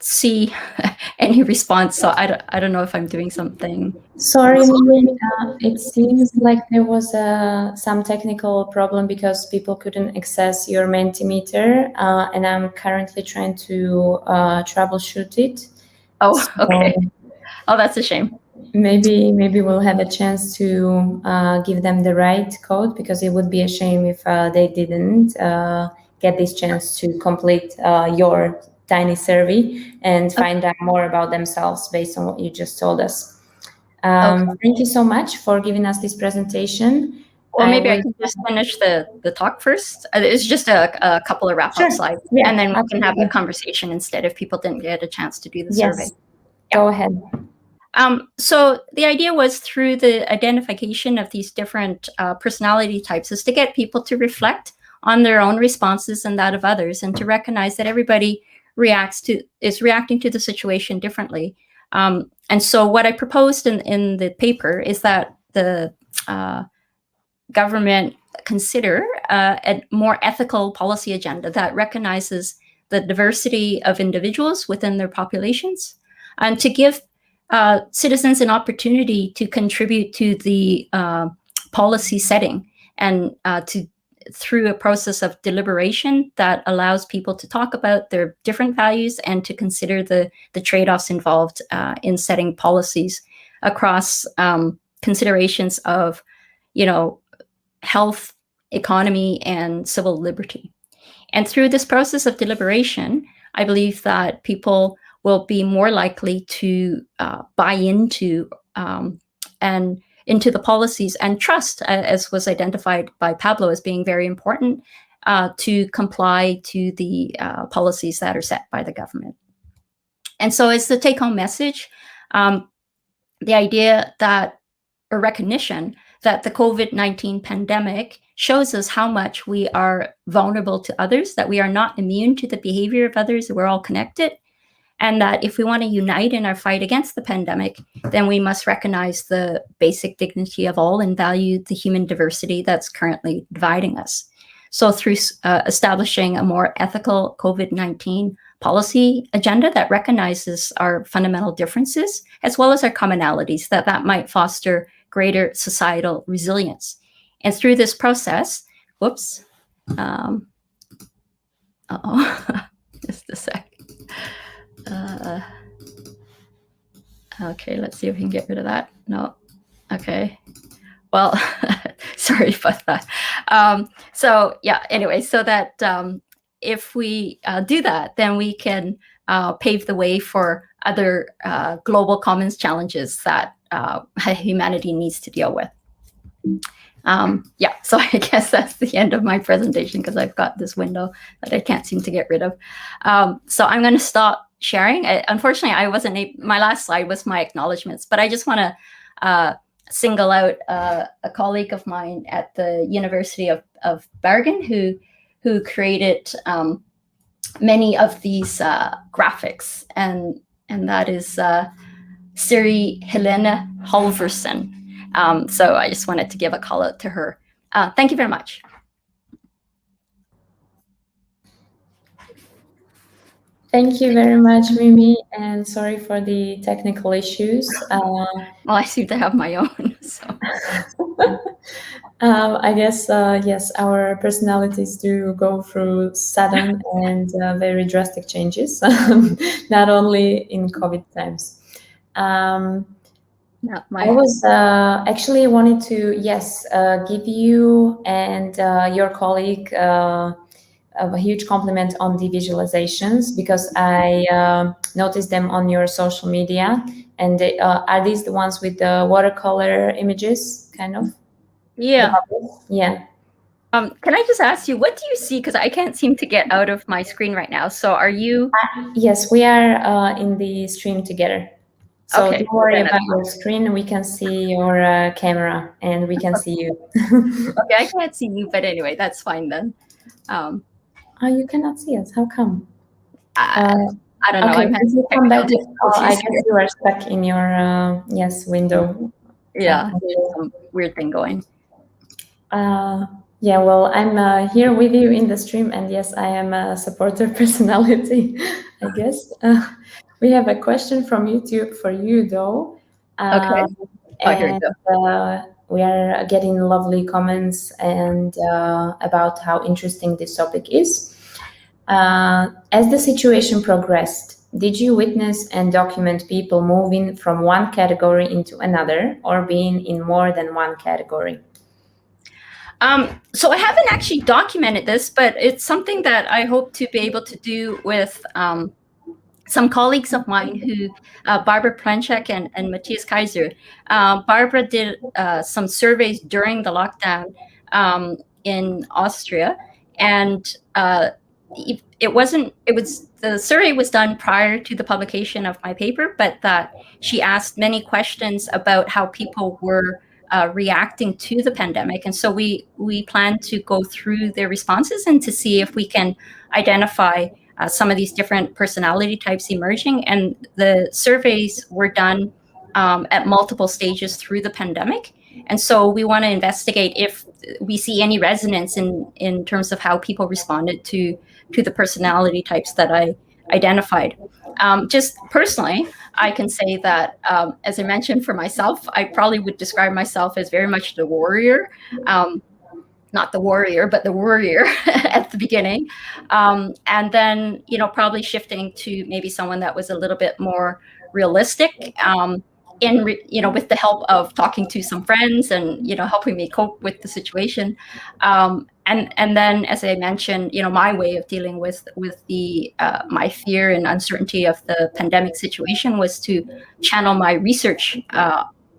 see any response, so I don't know if I'm doing something. Sorry, it seems like there was some technical problem because people couldn't access your Mentimeter, and I'm currently trying to troubleshoot it. Oh, So okay. Oh, that's a shame. maybe we'll have a chance to give them the right code, because it would be a shame if they didn't get this chance to complete your tiny survey and find out more about themselves based on what you just told us. Thank you so much for giving us this presentation. Well, maybe I can just finish the talk first. It's just a couple of wrap-up slides, and then we can have a conversation instead if people didn't get a chance to do the survey. Go ahead. So the idea was, through the identification of these different personality types, is to get people to reflect on their own responses and that of others, and to recognize that everybody is reacting to the situation differently. And so what I proposed in the paper is that the government consider a more ethical policy agenda that recognizes the diversity of individuals within their populations, and to give citizens an opportunity to contribute to the policy setting, and through a process of deliberation that allows people to talk about their different values and to consider the trade-offs involved in setting policies across considerations of, health, economy, and civil liberty. And through this process of deliberation, I believe that people will be more likely to buy into the policies, and trust, as was identified by Pablo as being very important, to comply to the policies that are set by the government. And so as the take-home message, the idea that, or recognition that the COVID-19 pandemic shows us how much we are vulnerable to others, that we are not immune to the behavior of others, that we're all connected, and that if we want to unite in our fight against the pandemic, then we must recognize the basic dignity of all and value the human diversity that's currently dividing us. So through establishing a more ethical COVID-19 policy agenda that recognizes our fundamental differences, as well as our commonalities, that might foster greater societal resilience. And through this process, just a sec. Okay, let's see if we can get rid of that. No. Okay. Well, sorry about that. So yeah, anyway, so that if we do that, then we can pave the way for other global commons challenges that humanity needs to deal with. Yeah, so I guess that's the end of my presentation, because I've got this window that I can't seem to get rid of. So I'm going to stop sharing. Unfortunately, I wasn't my last slide was my acknowledgements, but I just want to single out a colleague of mine at the University of Bergen who created many of these graphics, and that is Siri Helena Halverson. So I just wanted to give a call out to her. Thank you very much. Thank you very much, Mimi, and sorry for the technical issues. Well, I seem to have my own. So. I guess, yes, our personalities do go through sudden and very drastic changes, not only in COVID times. I was actually wanted to, yes, give you and your colleague a huge compliment on the visualizations, because I noticed them on your social media. And they, are these the ones with the watercolor images, kind of? Yeah. Yeah. Can I just ask you, what do you see? Because I can't seem to get out of my screen right now. So are you? Yes, we are in the stream together. So Okay, don't worry then about your screen. We can see your camera and we can see you. okay, I can't see you, but anyway, that's fine then. Oh, you cannot see us. How come? I don't know. Okay, I'm having if you come back, technical I difficulties guess here. you are stuck in your window. Yeah, there's some weird thing going. Yeah, well, I'm here with you in the stream, and yes, I am a supporter personality, I guess. We have a question from YouTube for you, though. Okay. Here we And go. we are getting lovely comments and about how interesting this topic is. As the situation progressed, did you witness and document people moving from one category into another or being in more than one category? So I haven't actually documented this, but it's something that I hope to be able to do with some colleagues of mine who, Barbara Planchek and Matthias Kaiser. Barbara did some surveys during the lockdown in Austria, and the survey was done prior to the publication of my paper, but that she asked many questions about how people were reacting to the pandemic. And so we plan to go through their responses and to see if we can identify some of these different personality types emerging. And the surveys were done at multiple stages through the pandemic. And so we want to investigate if we see any resonance in terms of how people responded to the personality types that I identified. Just personally, I can say that, as I mentioned for myself, I probably would describe myself as very much the warrior. Not the warrior, but the worrier at the beginning. And then, probably shifting to maybe someone that was a little bit more realistic, with the help of talking to some friends and, helping me cope with the situation. And then, as I mentioned, my way of dealing with the my fear and uncertainty of the pandemic situation was to channel my research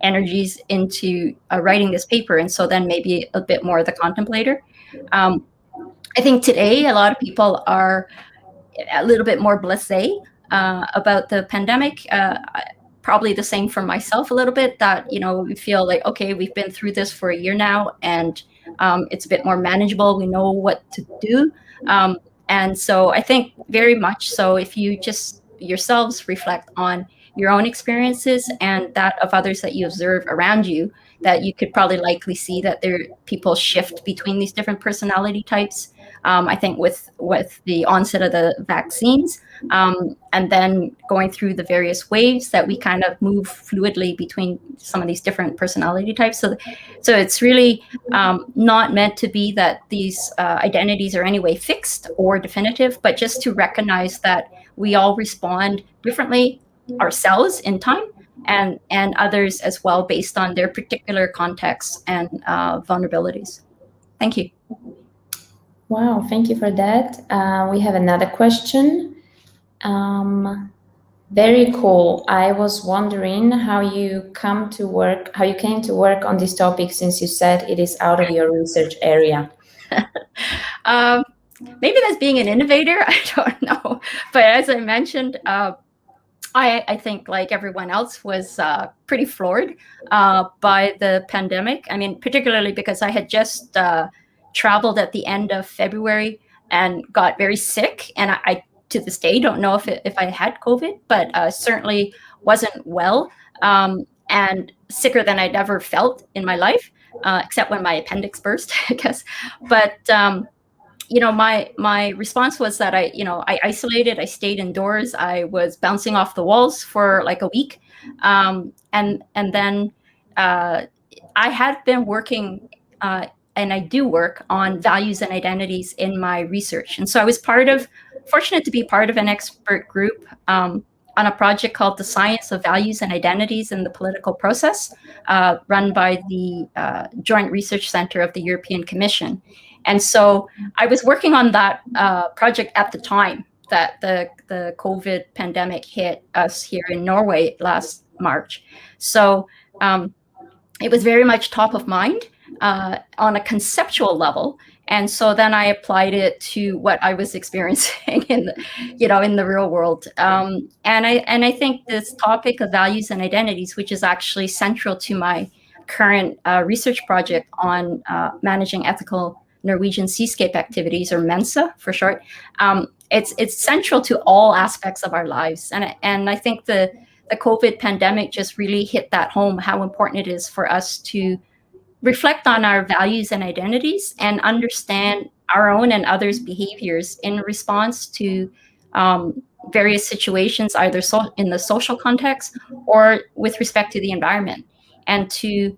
energies into writing this paper, and so then maybe a bit more the contemplator. I think today a lot of people are a little bit more blasé about the pandemic. Probably the same for myself a little bit, that we feel like, okay, we've been through this for a year now, and it's a bit more manageable. We know what to do, and so I think very much so, if you just yourselves reflect on your own experiences and that of others that you observe around you, that you could probably likely see that people shift between these different personality types. I think with the onset of the vaccines, and then going through the various waves, that we kind of move fluidly between some of these different personality types. So it's really not meant to be that these identities are any way fixed or definitive, but just to recognize that we all respond differently ourselves in time, and others as well, based on their particular contexts and vulnerabilities. Thank you. Wow, thank you for that. We have another question. Very cool. I was wondering how you came to work on this topic, since you said it is out of your research area. Maybe that's being an innovator. I don't know. But as I mentioned, I think, like everyone else, was pretty floored by the pandemic. I mean, particularly because I had just traveled at the end of February and got very sick. And I to this day don't know if I had COVID, but certainly wasn't well, and sicker than I'd ever felt in my life, except when my appendix burst, I guess. But my response was that I isolated. I stayed indoors. I was bouncing off the walls for like a week, and then I had been working, and I do work on values and identities in my research. And so I was fortunate to be part of an expert group on a project called The Science of Values and Identities in the Political Process, run by the Joint Research Center of the European Commission. And so I was working on that project at the time that the COVID pandemic hit us here in Norway last March. So it was very much top of mind on a conceptual level. And so then I applied it to what I was experiencing in the real world. And I think this topic of values and identities, which is actually central to my current research project on managing ethical Norwegian seascape activities, or Mensa for short, it's central to all aspects of our lives. And I think the COVID pandemic just really hit that home, how important it is for us to reflect on our values and identities and understand our own and others' behaviors in response to various situations, either in the social context or with respect to the environment, and to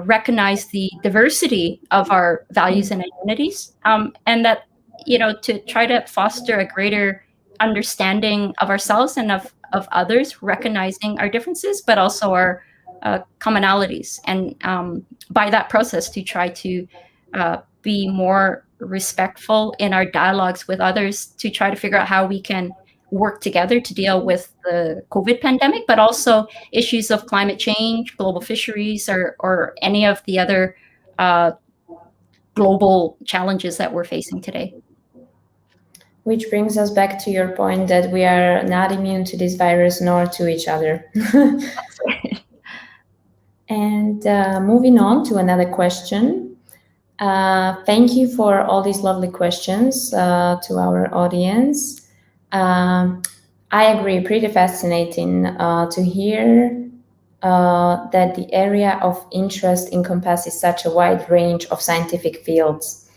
recognize the diversity of our values and identities, and that, to try to foster a greater understanding of ourselves and of others, recognizing our differences, but also our commonalities. And by that process, to try to be more respectful in our dialogues with others, to try to figure out how we can work together to deal with the COVID pandemic, but also issues of climate change, global fisheries, or any of the other global challenges that we're facing today. Which brings us back to your point that we are not immune to this virus nor to each other. And moving on to another question. Thank you for all these lovely questions to our audience. I agree, pretty fascinating to hear that the area of interest encompasses such a wide range of scientific fields.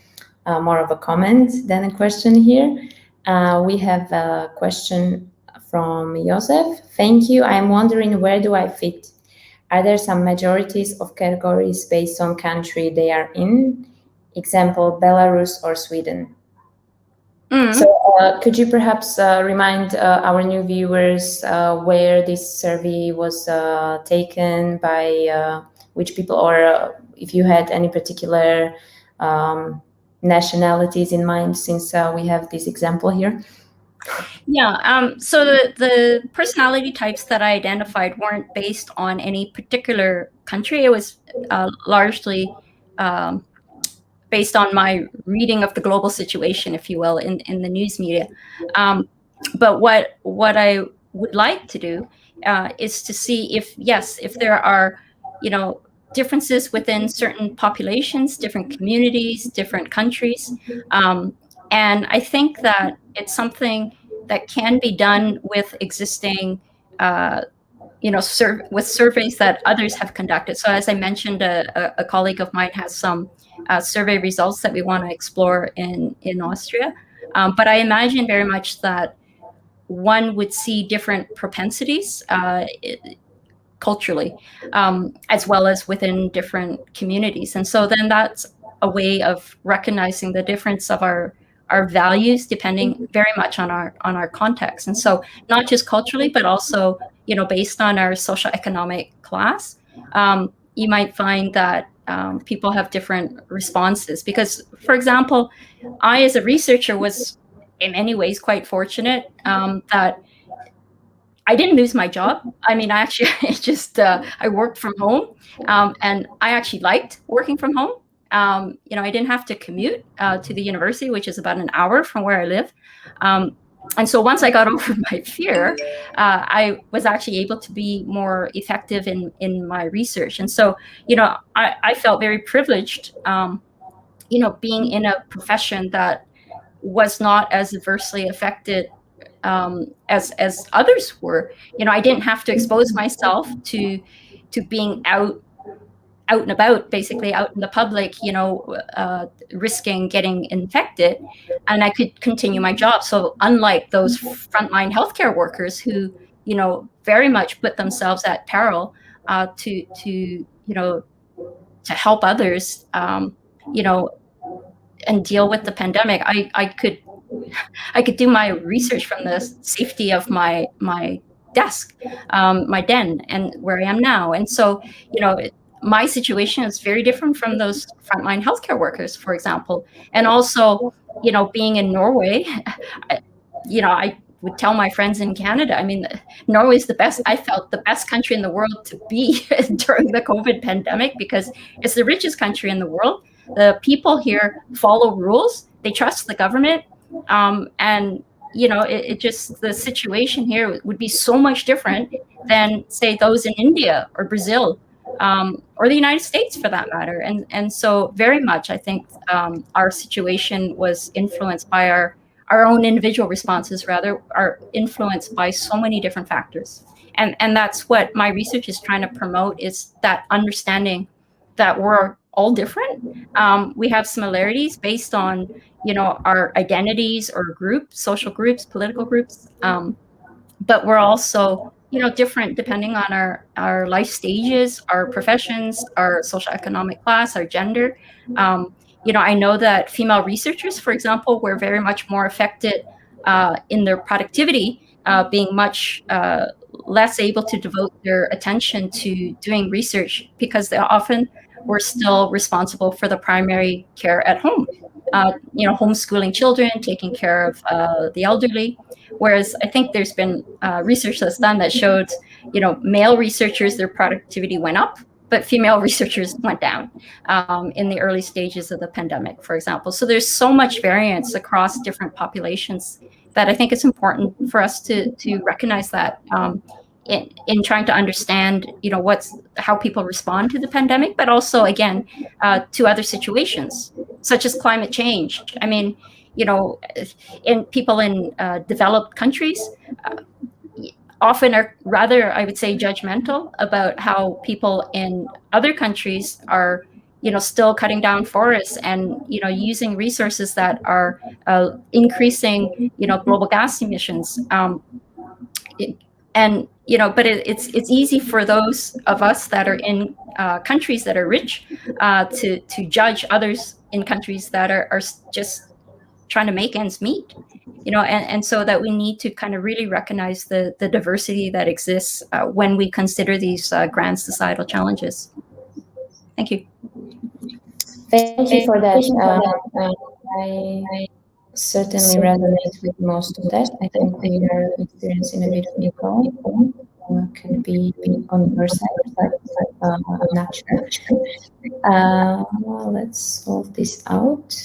More of a comment than a question here. We have a question from Joseph. Thank you. I'm wondering, where do I fit? Are there some majorities of categories based on country they are in? Example, Belarus or Sweden. Mm-hmm. So could you perhaps remind our new viewers where this survey was taken, by which people, or if you had any particular nationalities in mind, since we have this example here? Yeah, so the personality types that I identified weren't based on any particular country. It was largely based on my reading of the global situation, if you will, in the news media. But what I would like to do is to see if there are, differences within certain populations, different communities, different countries. And I think that it's something that can be done with existing, with surveys that others have conducted. So as I mentioned, a colleague of mine has some survey results that we want to explore in Austria. But I imagine very much that one would see different propensities culturally, as well as within different communities. And so then that's a way of recognizing the difference of our values, depending very much on our context. And so not just culturally, but also, based on our socioeconomic class, you might find that people have different responses. Because, for example, I, as a researcher, was in many ways quite fortunate that I didn't lose my job. I mean, I actually I worked from home, and I actually liked working from home. I didn't have to commute to the university, which is about an hour from where I live. And so once I got over my fear, I was actually able to be more effective in my research. And so, I felt very privileged, being in a profession that was not as adversely affected as others were. I didn't have to expose myself to being out and about, basically out in the public, risking getting infected, and I could continue my job. So unlike those frontline healthcare workers who, very much put themselves at peril to help others, and deal with the pandemic, I could do my research from the safety of my desk, my den, and where I am now. And so, my situation is very different from those frontline healthcare workers, for example. And also, being in Norway, I would tell my friends in Canada, I mean, Norway is I felt the best country in the world to be during the COVID pandemic, because it's the richest country in the world. The people here follow rules. They trust the government, and it just, the situation here would be so much different than, say, those in India or Brazil, or the United States for that matter. And so very much, I think, our situation was influenced by our own individual responses, rather, are influenced by so many different factors. And that's what my research is trying to promote, is that understanding that we're all different. We have similarities based on, our identities or groups, social groups, political groups. But we're also, different depending on our life stages, our professions, our socioeconomic class, our gender. I know that female researchers, for example, were very much more affected in their productivity, being much less able to devote their attention to doing research because they often were still responsible for the primary care at home, homeschooling children, taking care of the elderly. Whereas I think there's been research that's done that showed, male researchers, their productivity went up, but female researchers went down in the early stages of the pandemic, for example. So there's so much variance across different populations that I think it's important for us to recognize that in trying to understand, how people respond to the pandemic, but also, again, to other situations, such as climate change. I mean, in people in developed countries often are rather, I would say, judgmental about how people in other countries are, still cutting down forests and, using resources that are increasing, global gas emissions. But it's easy for those of us that are in countries that are rich to judge others in countries that are just trying to make ends meet, and so that we need to kind of really recognize the diversity that exists when we consider these grand societal challenges. Thank you. Thank you for that. I certainly resonate with most of that. I think we are experiencing a bit of echo. Can be on your side, but I'm not sure. Let's solve this out.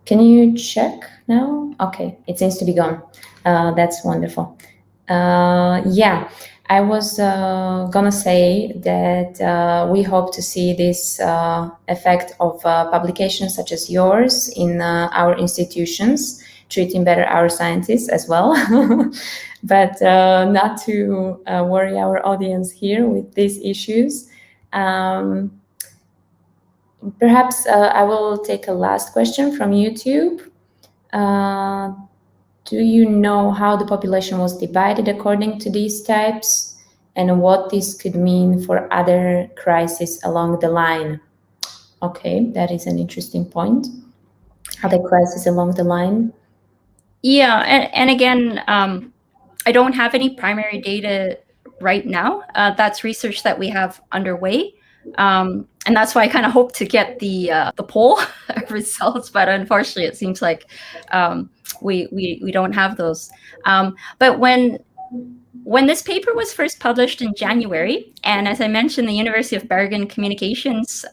Can you check now? Okay, it seems to be gone. That's wonderful. Yeah, I was gonna say that we hope to see this effect of publications such as yours in our institutions, treating better our scientists as well. But not to worry our audience here with these issues. Perhaps I will take a last question from YouTube. Do you know how the population was divided according to these types and what this could mean for other crises along the line? Okay, that is an interesting point. Other crises along the line? Yeah, and again, I don't have any primary data right now. That's research that we have underway. And that's why I kind of hope to get the poll results, but unfortunately, it seems like we don't have those. But when this paper was first published in January, and as I mentioned, the University of Bergen communications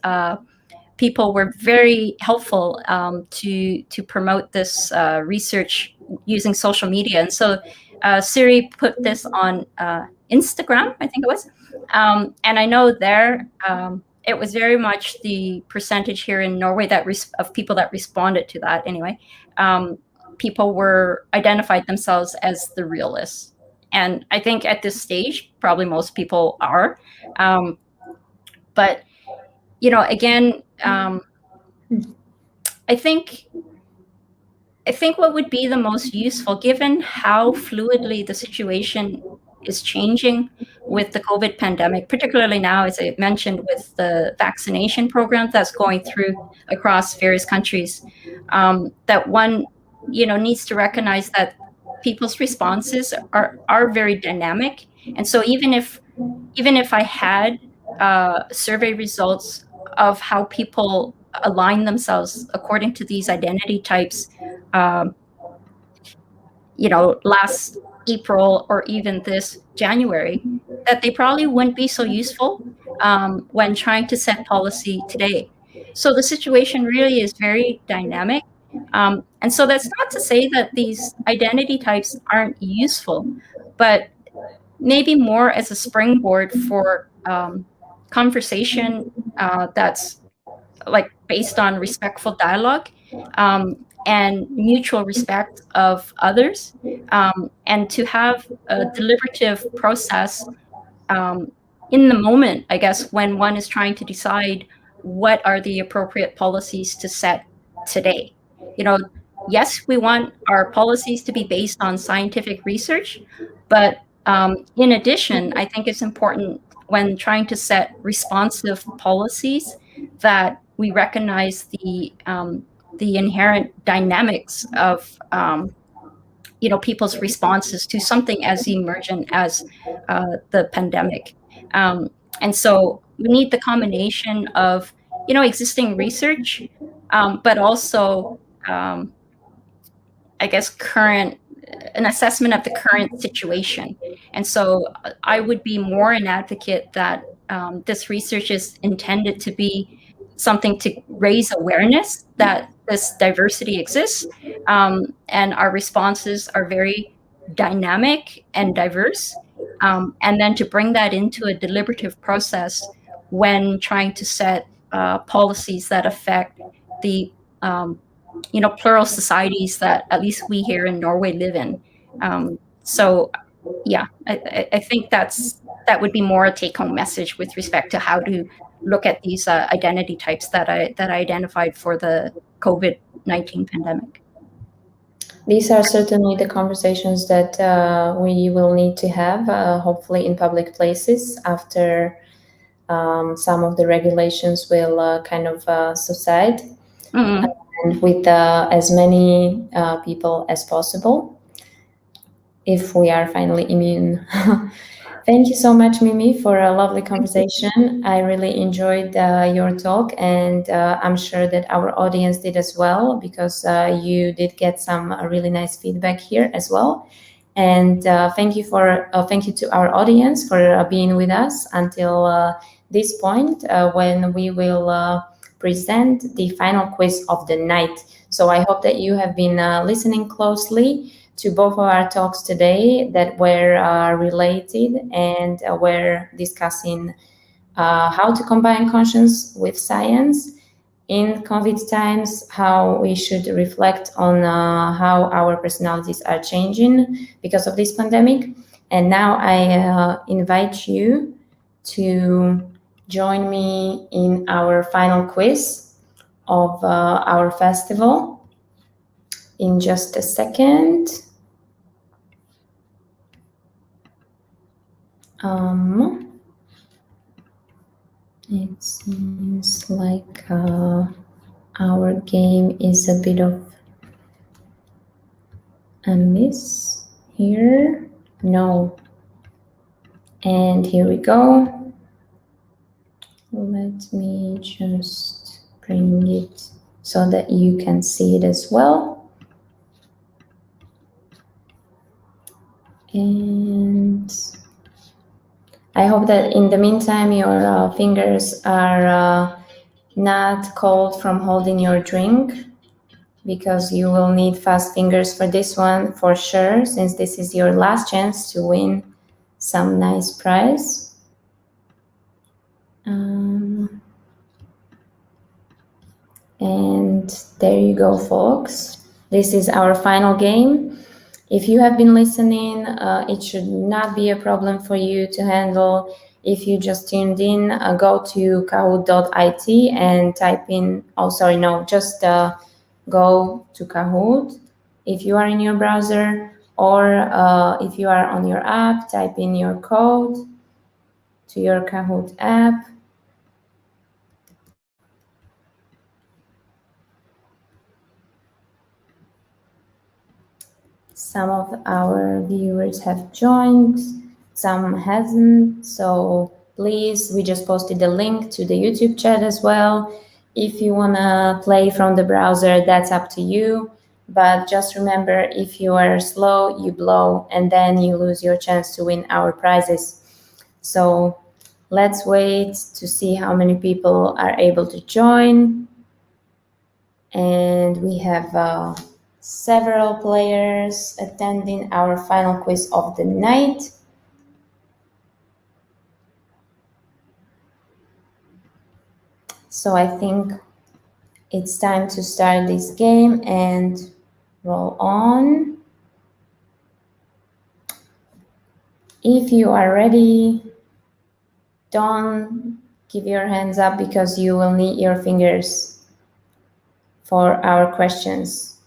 people were very helpful to promote this research using social media. And so Siri put this on Instagram, I think it was. And I know there, it was very much the percentage here in Norway that of people that responded to that anyway. People were identified themselves as the realists. And I think at this stage, probably most people are. But, again, I think what would be the most useful, given how fluidly the situation is changing with the COVID pandemic, particularly now, as I mentioned, with the vaccination program that's going through across various countries, that one, needs to recognize that people's responses are very dynamic. And so even if I had survey results of how people align themselves according to these identity types, last April or even this January, that they probably wouldn't be so useful when trying to set policy today. So the situation really is very dynamic. And so that's not to say that these identity types aren't useful, but maybe more as a springboard for conversation that's like based on respectful dialogue and mutual respect of others, and to have a deliberative process in the moment, I guess, when one is trying to decide what are the appropriate policies to set today. You know, yes, we want our policies to be based on scientific research, but in addition, I think it's important when trying to set responsive policies that we recognize the inherent dynamics of people's responses to something as emergent as the pandemic. And so we need the combination of existing research, but also I guess an assessment of the current situation. And so I would be more an advocate that this research is intended to be something to raise awareness that this diversity exists, and our responses are very dynamic and diverse, and then to bring that into a deliberative process when trying to set policies that affect the plural societies that at least we here in Norway live in. So yeah, I think that would be more a take-home message with respect to how to look at these identity types that I identified for the COVID-19 pandemic. These are certainly the conversations that we will need to have, hopefully in public places, after some of the regulations will kind of subside, and with as many people as possible, if we are finally immune. Thank you so much, Mimi, for a lovely conversation. I really enjoyed your talk, and I'm sure that our audience did as well, because you did get some really nice feedback here as well. And thank you to our audience for being with us until this point, when we will present the final quiz of the night. So I hope that you have been listening closely to both of our talks today that were related, and were discussing how to combine conscience with science in COVID times, how we should reflect on how our personalities are changing because of this pandemic. And now I invite you to join me in our final quiz of our festival in just a second. It seems like our game is a bit of a miss here. No. And here we go. Let me just bring it so that you can see it as well. And I hope that in the meantime your fingers are not cold from holding your drink, because you will need fast fingers for this one for sure, since this is your last chance to win some nice prize. And there you go, folks. This is our final game. If you have been listening, it should not be a problem for you to handle. If you just tuned in, go to kahoot.it and type in, just go to Kahoot if you are in your browser, or if you are on your app, type in your code to your Kahoot app. Some of our viewers have joined, some hasn't. So please, we just posted the link to the YouTube chat as well. If you wanna play from the browser, that's up to you. But just remember, if you are slow, you blow, and then you lose your chance to win our prizes. So Let's wait to see how many people are able to join. And we have several players attending our final quiz of the night. So I think it's time to start this game and roll on. If you are ready, don't give your hands up because you will need your fingers for our questions.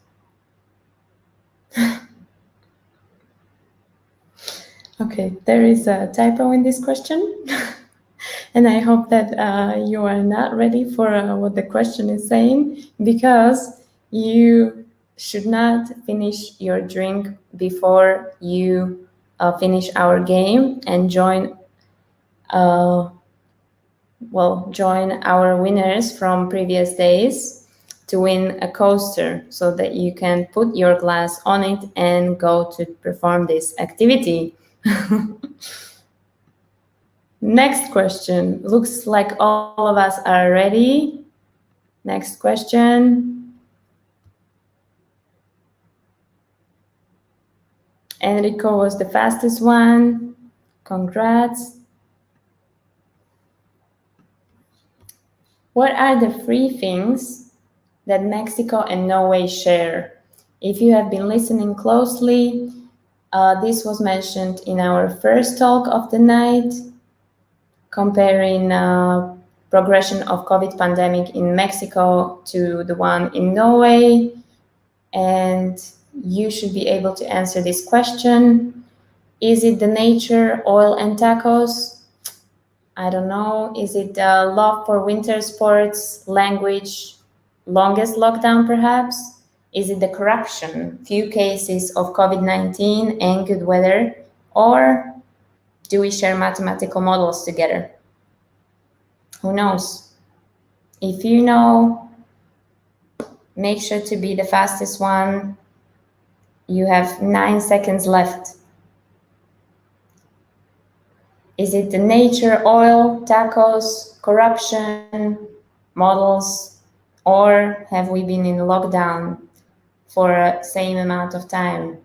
Okay, there is a typo in this question. And I hope that you are not ready for what the question is saying, because you should not finish your drink before you finish our game and join our winners from previous days to win a coaster, so that you can put your glass on it and go to perform this activity. Next question. Looks like all of us are ready. Next question. Enrico was the fastest one. Congrats. What are the 3 things that Mexico and Norway share? If you have been listening closely, this was mentioned in our first talk of the night, comparing progression of COVID pandemic in Mexico to the one in Norway. And you should be able to answer this question. Is it the nature, oil, and tacos? I don't know. Is it love for winter sports, language, longest lockdown perhaps? Is it the corruption, few cases of COVID-19 and good weather? Or do we share mathematical models together? Who knows? If you know, make sure to be the fastest one. You have 9 seconds left. Is it the nature, oil, tacos, corruption, models, or have we been in lockdown for the same amount of time?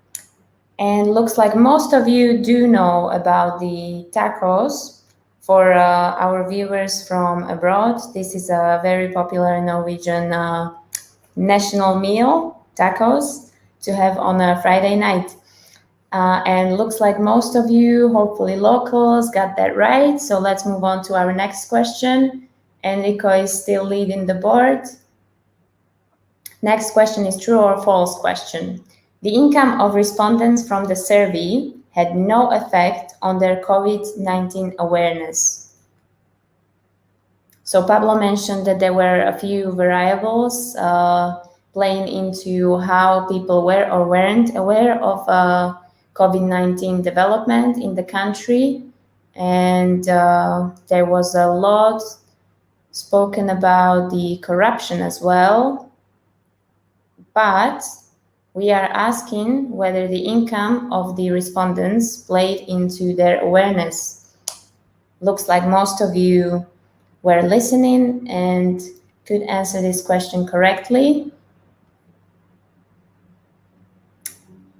And looks like most of you do know about the tacos. For our viewers from abroad, this is a very popular Norwegian national meal, tacos, to have on a Friday night. And looks like most of you, hopefully locals, got that right. So let's move on to our next question. Enrico is still leading the board. Next question is true or false question. The income of respondents from the survey had no effect on their COVID-19 awareness. So Pablo mentioned that there were a few variables playing into how people were or weren't aware of COVID-19 development in the country. And there was a lot spoken about the corruption as well. But we are asking whether the income of the respondents played into their awareness. Looks like most of you were listening and could answer this question correctly.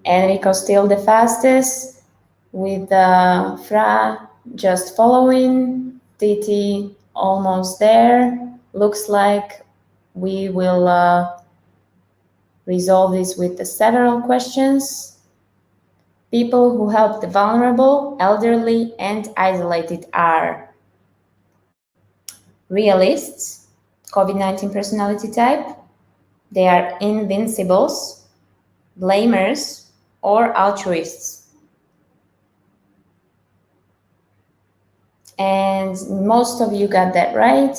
Enrico still the fastest, with Fra just following, Titi almost there. Looks like we will resolve this with the several questions. People who help the vulnerable, elderly, and isolated are realists, COVID-19 personality type. They are invincibles, blamers, or altruists. And most of you got that right.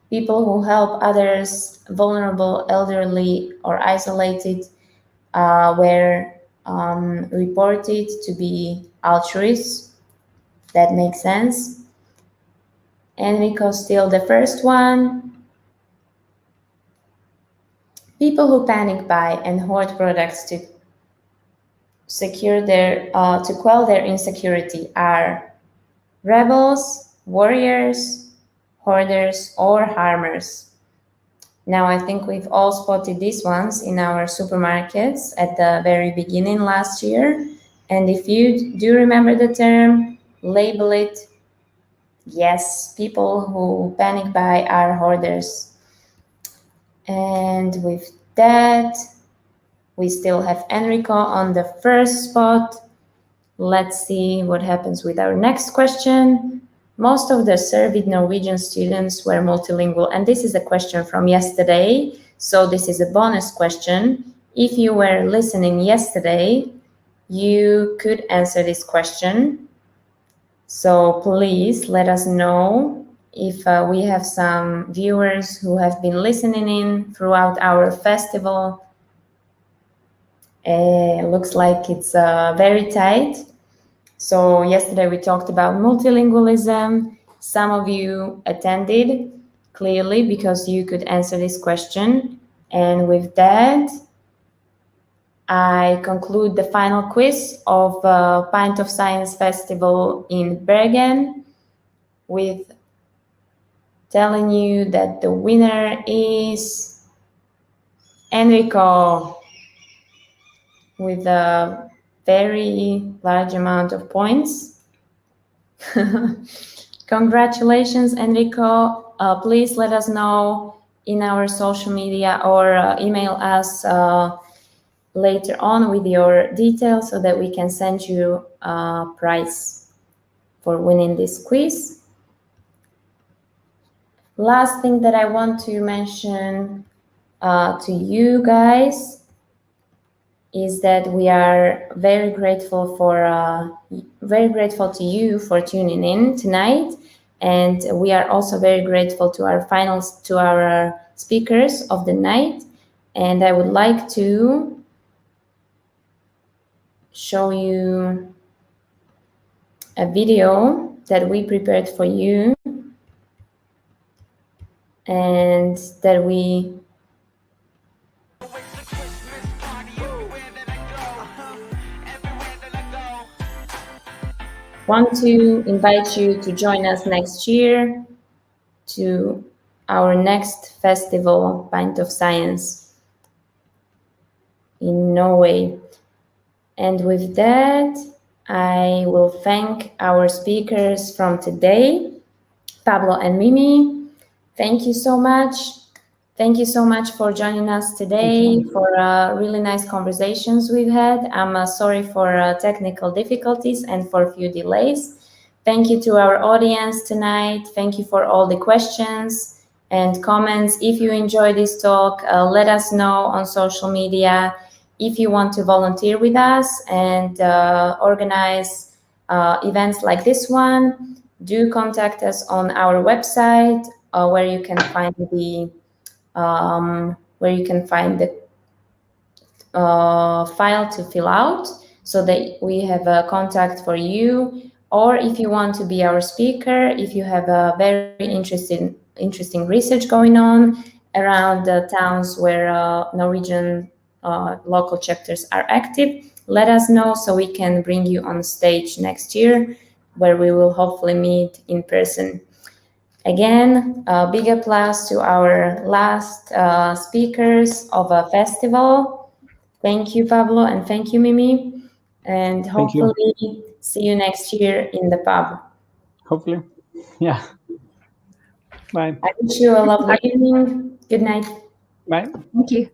People who help others, vulnerable, elderly, or isolated, were reported to be altruists. That makes sense. Enrico still the first one. People who panic buy and hoard products to secure to quell their insecurity are rebels, warriors, hoarders, or harmers? Now, I think we've all spotted these ones in our supermarkets at the very beginning last year. And if you do remember the term, label it. Yes, people who panic buy are hoarders. And with that, we still have Enrico on the first spot. Let's see what happens with our next question. Most of the surveyed Norwegian students were multilingual, and this is a question from yesterday, so this is a bonus question. If you were listening yesterday, you could answer this question. So please let us know if we have some viewers who have been listening in throughout our festival. Looks like it's very tight. So yesterday we talked about multilingualism. Some of you attended clearly because you could answer this question. And with that, I conclude the final quiz of Pint of Science Festival in Bergen with telling you that the winner is Enrico with a very large amount of points. Congratulations, Enrico. Please let us know in our social media or email us later on with your details so that we can send you a prize for winning this quiz. Last thing that I want to mention to you guys is that we are very grateful to you for tuning in tonight, and we are also very grateful to our speakers of the night. And I would like to show you a video that we prepared for you and that we want to invite you to join us next year to our next festival, Pint of Science in Norway. And with that, I will thank our speakers from today, Pablo and Mimi. Thank you so much. Thank you so much for joining us today, for really nice conversations we've had. I'm sorry for technical difficulties and for a few delays. Thank you to our audience tonight. Thank you for all the questions and comments. If you enjoyed this talk, let us know on social media. If you want to volunteer with us and organize events like this one, do contact us on our website where you can find the file to fill out so that we have a contact for you. Or if you want to be our speaker, if you have a very interesting research going on around the towns where Norwegian local chapters are active, let us know so we can bring you on stage next year where we will hopefully meet in person. Again, a big applause to our last speakers of a festival. Thank you, Pablo, and thank you, Mimi. And hopefully see you next year in the pub. Hopefully. Yeah. Bye. I wish you a lovely evening. Good night. Bye. Thank you.